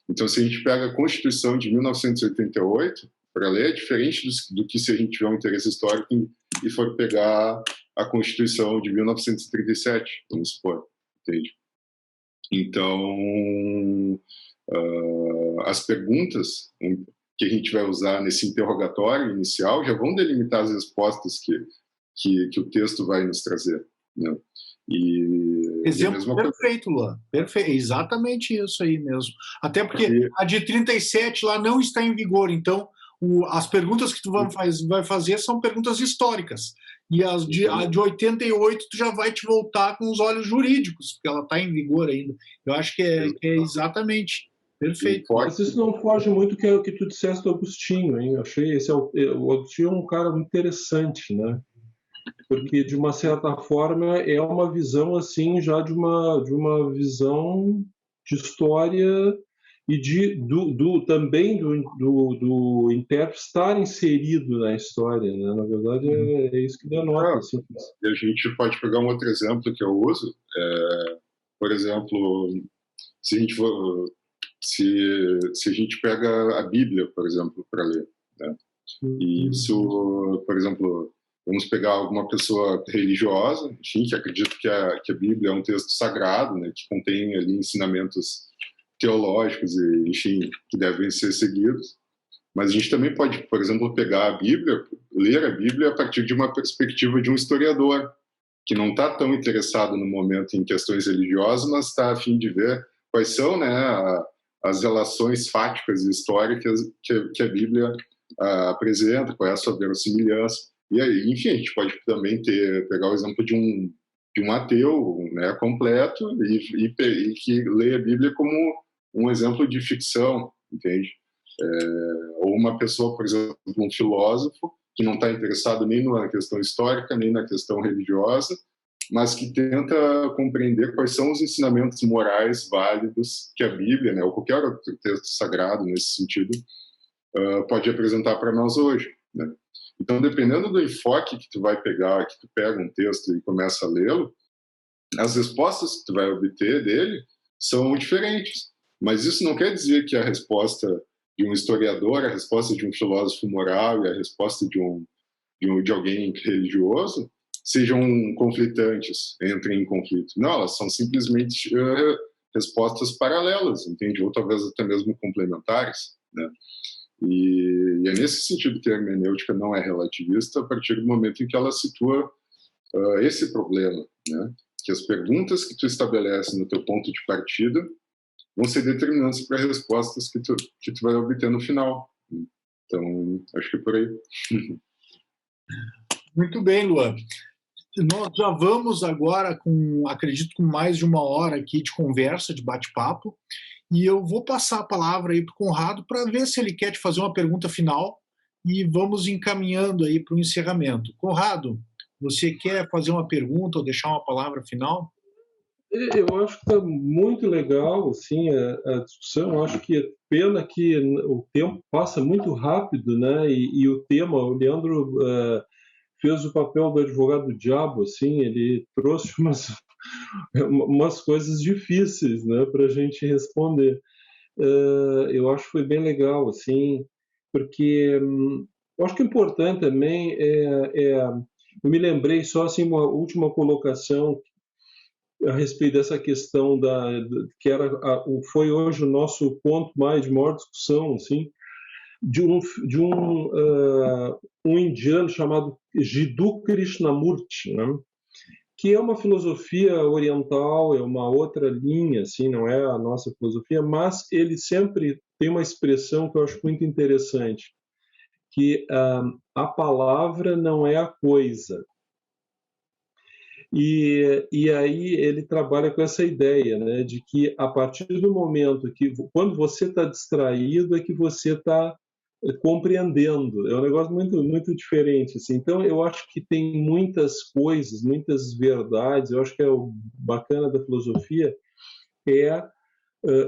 Então, se a gente pega a Constituição de 1988 para ler, é diferente do que se a gente tiver um interesse histórico e for pegar a Constituição de 1937, vamos supor, entende? Então, as perguntas que a gente vai usar nesse interrogatório inicial já vão delimitar as respostas que o texto vai nos trazer, né? Exemplo perfeito, Luan. Perfeito, exatamente isso aí mesmo. Até porque a de 37 lá não está em vigor, então as perguntas que tu vai fazer são perguntas históricas. E a de 88 tu já vai te voltar com os olhos jurídicos, porque ela está em vigor ainda. Eu acho que é exatamente perfeito. Mas isso não foge muito do que tu disseste do Agostinho, hein? Eu achei o Agostinho é um cara muito interessante, né? Porque de uma certa forma é uma visão assim já de uma visão de história e também do intérprete estar inserido na história, né? Na verdade é isso que denota. Assim. E a gente pode pegar um outro exemplo que eu uso, por exemplo, se a gente pega a Bíblia, por exemplo, para ler, né? E isso, por exemplo, vamos pegar alguma pessoa religiosa, enfim, que acredita que a Bíblia é um texto sagrado, né, que contém ali ensinamentos teológicos e, enfim, que devem ser seguidos. Mas a gente também pode, por exemplo, pegar a Bíblia, ler a Bíblia a partir de uma perspectiva de um historiador, que não está tão interessado no momento em questões religiosas, mas está a fim de ver quais são, né, as relações fáticas e históricas que a Bíblia apresenta, qual é a sua verossimilhança. E aí, enfim, a gente pode também pegar o exemplo de um ateu, né, completo e que lê a Bíblia como um exemplo de ficção, entende? Ou uma pessoa, por exemplo, um filósofo que não está interessado nem na questão histórica, nem na questão religiosa, mas que tenta compreender quais são os ensinamentos morais válidos que a Bíblia, né, ou qualquer outro texto sagrado nesse sentido, pode apresentar para nós hoje, né? Então, dependendo do enfoque que tu vai pegar, que tu pega um texto e começa a lê-lo, as respostas que tu vai obter dele são diferentes. Mas isso não quer dizer que a resposta de um historiador, a resposta de um filósofo moral e a resposta de alguém religioso sejam conflitantes, entrem em conflito. Não, elas são simplesmente respostas paralelas, entende? Ou talvez até mesmo complementares, né? E é nesse sentido que a hermenêutica não é relativista, a partir do momento em que ela situa esse problema, né? Que as perguntas que tu estabelece no teu ponto de partida vão ser determinantes para as respostas que tu vai obter no final. Então, acho que é por aí. Muito bem, Luan. Nós já vamos agora acredito, com mais de 1 hora aqui de conversa, de bate-papo, e eu vou passar a palavra aí para o Conrado para ver se ele quer te fazer uma pergunta final e vamos encaminhando aí para o encerramento. Conrado, você quer fazer uma pergunta ou deixar uma palavra final? Eu acho que está muito legal assim, a discussão. Eu acho que é pena que o tempo passa muito rápido, né? E o tema, o Leandro fez o papel do advogado do diabo, assim, ele trouxe umas coisas difíceis, né, para a gente responder. Eu acho que foi bem legal, assim, porque eu acho que o importante também eu me lembrei só assim uma última colocação a respeito dessa questão que foi hoje o nosso ponto de maior discussão, assim, de um indiano chamado Jiddu Krishnamurti, né? Que é uma filosofia oriental, é uma outra linha, assim, não é a nossa filosofia, mas ele sempre tem uma expressão que eu acho muito interessante, que a palavra não é a coisa. E aí ele trabalha com essa ideia, né, de que a partir do momento que, quando você está distraído, é que você está compreendendo. É um negócio muito, muito diferente, assim. Então, eu acho que tem muitas coisas, muitas verdades. Eu acho que o bacana da filosofia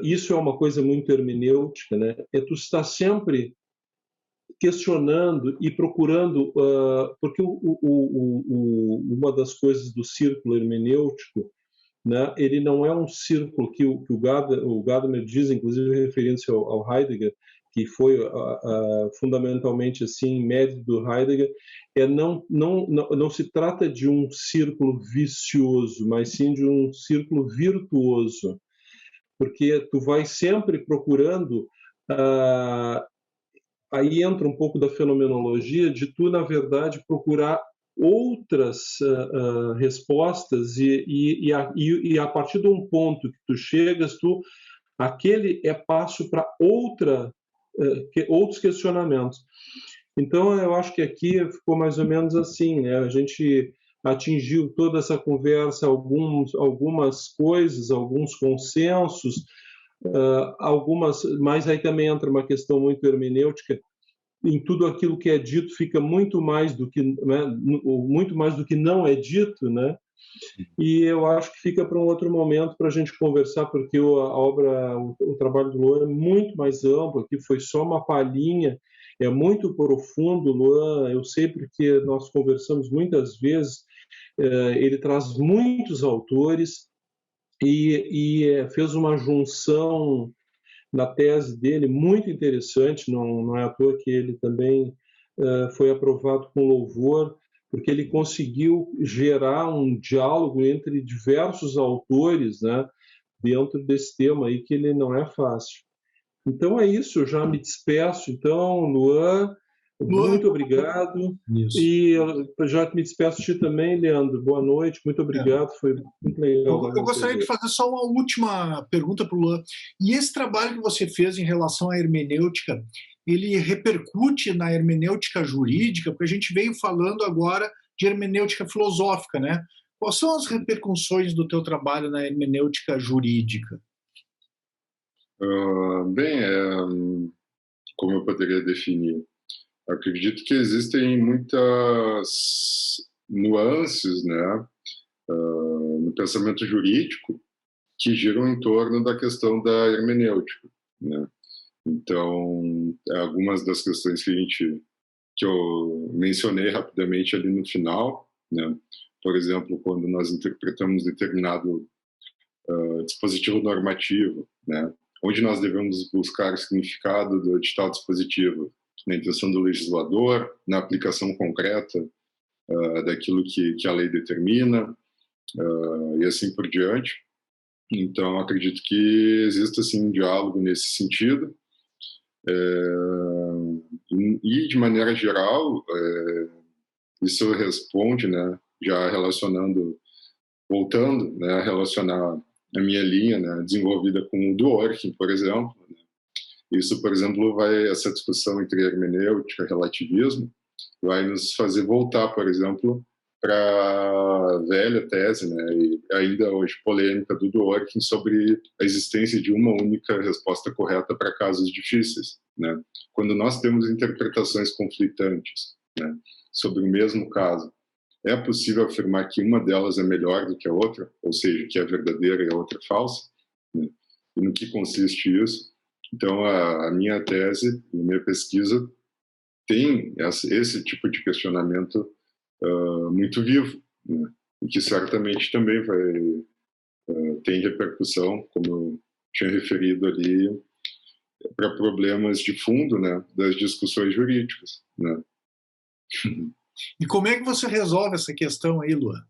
isso é uma coisa muito hermenêutica, né? Tu estar sempre questionando e procurando, porque uma das coisas do círculo hermenêutico, né, ele não é um círculo que o Gadamer diz, inclusive referindo-se ao Heidegger, que foi fundamentalmente assim método do Heidegger, não se trata de um círculo vicioso, mas sim de um círculo virtuoso, porque tu vai sempre procurando aí entra um pouco da fenomenologia de tu, na verdade, procurar outras respostas e a partir de um ponto que tu chegas, aquele é passo para outros questionamentos. Então, eu acho que aqui ficou mais ou menos assim, né? A gente atingiu toda essa conversa, algumas coisas, alguns consensos, mas aí também entra uma questão muito hermenêutica. Em tudo aquilo que é dito fica muito mais do que, né, muito mais do que não é dito, né? E eu acho que fica para um outro momento para a gente conversar, porque o trabalho do Luan é muito mais amplo, aqui foi só uma palhinha, é muito profundo, Luan, eu sei porque nós conversamos muitas vezes, ele traz muitos autores e fez uma junção na tese dele muito interessante, não é à toa que ele também foi aprovado com louvor, porque ele conseguiu gerar um diálogo entre diversos autores, né, dentro desse tema aí, que ele não é fácil. Então é isso, eu já me despeço. Então, Luan, muito obrigado. Isso. E eu já me despeço de ti também, Leandro. Boa noite, muito obrigado, foi muito legal. Eu gostaria de fazer só uma última pergunta para o Luan. E esse trabalho que você fez em relação à hermenêutica, ele repercute na hermenêutica jurídica? Porque a gente veio falando agora de hermenêutica filosófica, né? Quais são as repercussões do teu trabalho na hermenêutica jurídica? Bem, como eu poderia definir? Acredito que existem muitas nuances, né, no pensamento jurídico que giram em torno da questão da hermenêutica, né? Então, algumas das questões que eu mencionei rapidamente ali no final, né? Por exemplo, quando nós interpretamos determinado dispositivo normativo, né? Onde nós devemos buscar o significado de tal dispositivo, na intenção do legislador, na aplicação concreta daquilo que a lei determina, e assim por diante. Então, acredito que existe assim, um diálogo nesse sentido. E, de maneira geral, isso responde, né, já voltando, né, a relacionar a minha linha, né, desenvolvida com o Dworkin, por exemplo. Né. Isso, por exemplo, essa discussão entre hermenêutica e relativismo vai nos fazer voltar, por exemplo, para a velha tese, né, e ainda hoje polêmica do Dworkin sobre a existência de uma única resposta correta para casos difíceis, né? Quando nós temos interpretações conflitantes, né, sobre o mesmo caso, é possível afirmar que uma delas é melhor do que a outra, ou seja, que é verdadeira e a outra é falsa, né? E no que consiste isso? Então, a minha tese, a minha pesquisa tem esse tipo de questionamento muito vivo, né? E que certamente também tem repercussão, como eu tinha referido ali, para problemas de fundo, né, das discussões jurídicas, né? E como é que você resolve essa questão aí, Luan?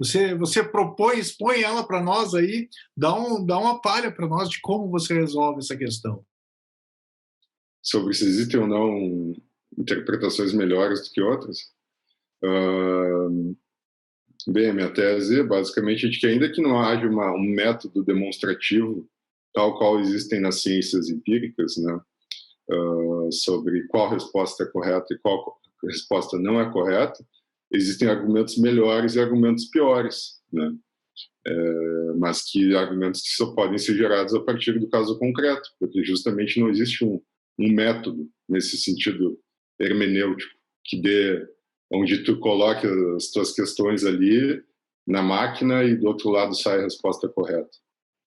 Você propõe, expõe ela para nós aí, dá uma palha para nós de como você resolve essa questão. Sobre se existem ou não interpretações melhores do que outras? Bem, a minha tese basicamente é de que ainda que não haja um método demonstrativo tal qual existem nas ciências empíricas, né, sobre qual resposta é correta e qual resposta não é correta, existem argumentos melhores e argumentos piores, né? Mas que argumentos que só podem ser gerados a partir do caso concreto, porque justamente não existe um método nesse sentido hermenêutico que onde tu coloca as tuas questões ali na máquina e do outro lado sai a resposta correta.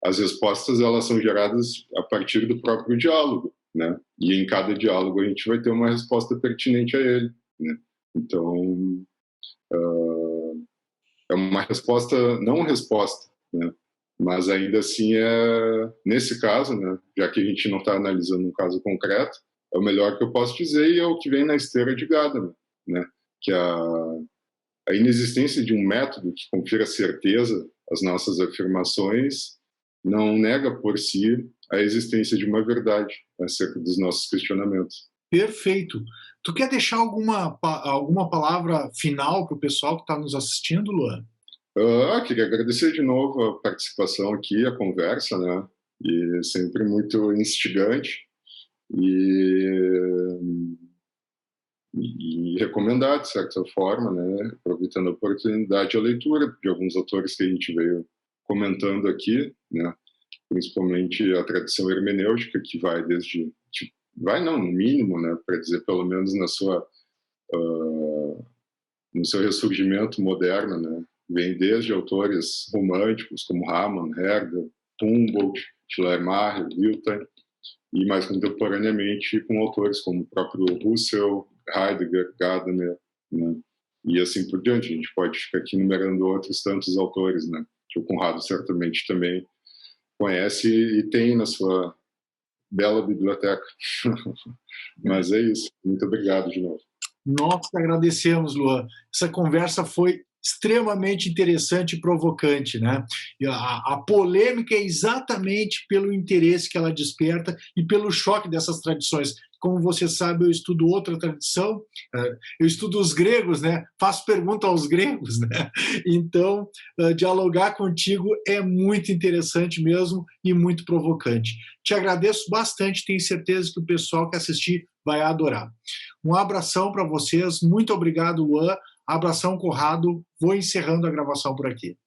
As respostas, elas são geradas a partir do próprio diálogo, né? E em cada diálogo a gente vai ter uma resposta pertinente a ele, né? Então, é uma resposta, não resposta, né? Mas ainda assim, nesse caso, né, já que a gente não está analisando um caso concreto, é o melhor que eu posso dizer e é o que vem na esteira de Gadamer, né? Que a inexistência de um método que confira certeza às nossas afirmações não nega por si a existência de uma verdade acerca dos nossos questionamentos. Perfeito. Tu quer deixar alguma palavra final para o pessoal que está nos assistindo, Luan? Queria agradecer de novo a participação aqui, a conversa, né? E sempre muito instigante e recomendar, de certa forma, né? Aproveitando a oportunidade, a leitura de alguns autores que a gente veio comentando aqui, né? Principalmente a tradição hermenêutica, que vai no mínimo, né? Para dizer pelo menos no seu ressurgimento moderno, né? Vem desde autores românticos como Hamann, Herder, Humboldt, Schleiermacher, Wilhelm, e mais contemporaneamente com autores como o próprio Russell, Heidegger, Gadamer, né? E assim por diante. A gente pode ficar aqui numerando outros tantos autores, né? Que o Conrado certamente também conhece e tem na sua bela biblioteca. Mas é isso. Muito obrigado de novo. Nós que agradecemos, Luan. Essa conversa foi extremamente interessante e provocante, né? E a polêmica é exatamente pelo interesse que ela desperta e pelo choque dessas tradições. Como você sabe, eu estudo outra tradição, eu estudo os gregos, né? Faço pergunta aos gregos, né? Então, dialogar contigo é muito interessante mesmo e muito provocante. Te agradeço bastante, tenho certeza que o pessoal que assistir vai adorar. Um abração para vocês, muito obrigado, Luan. Abração, Conrado. Vou encerrando a gravação por aqui.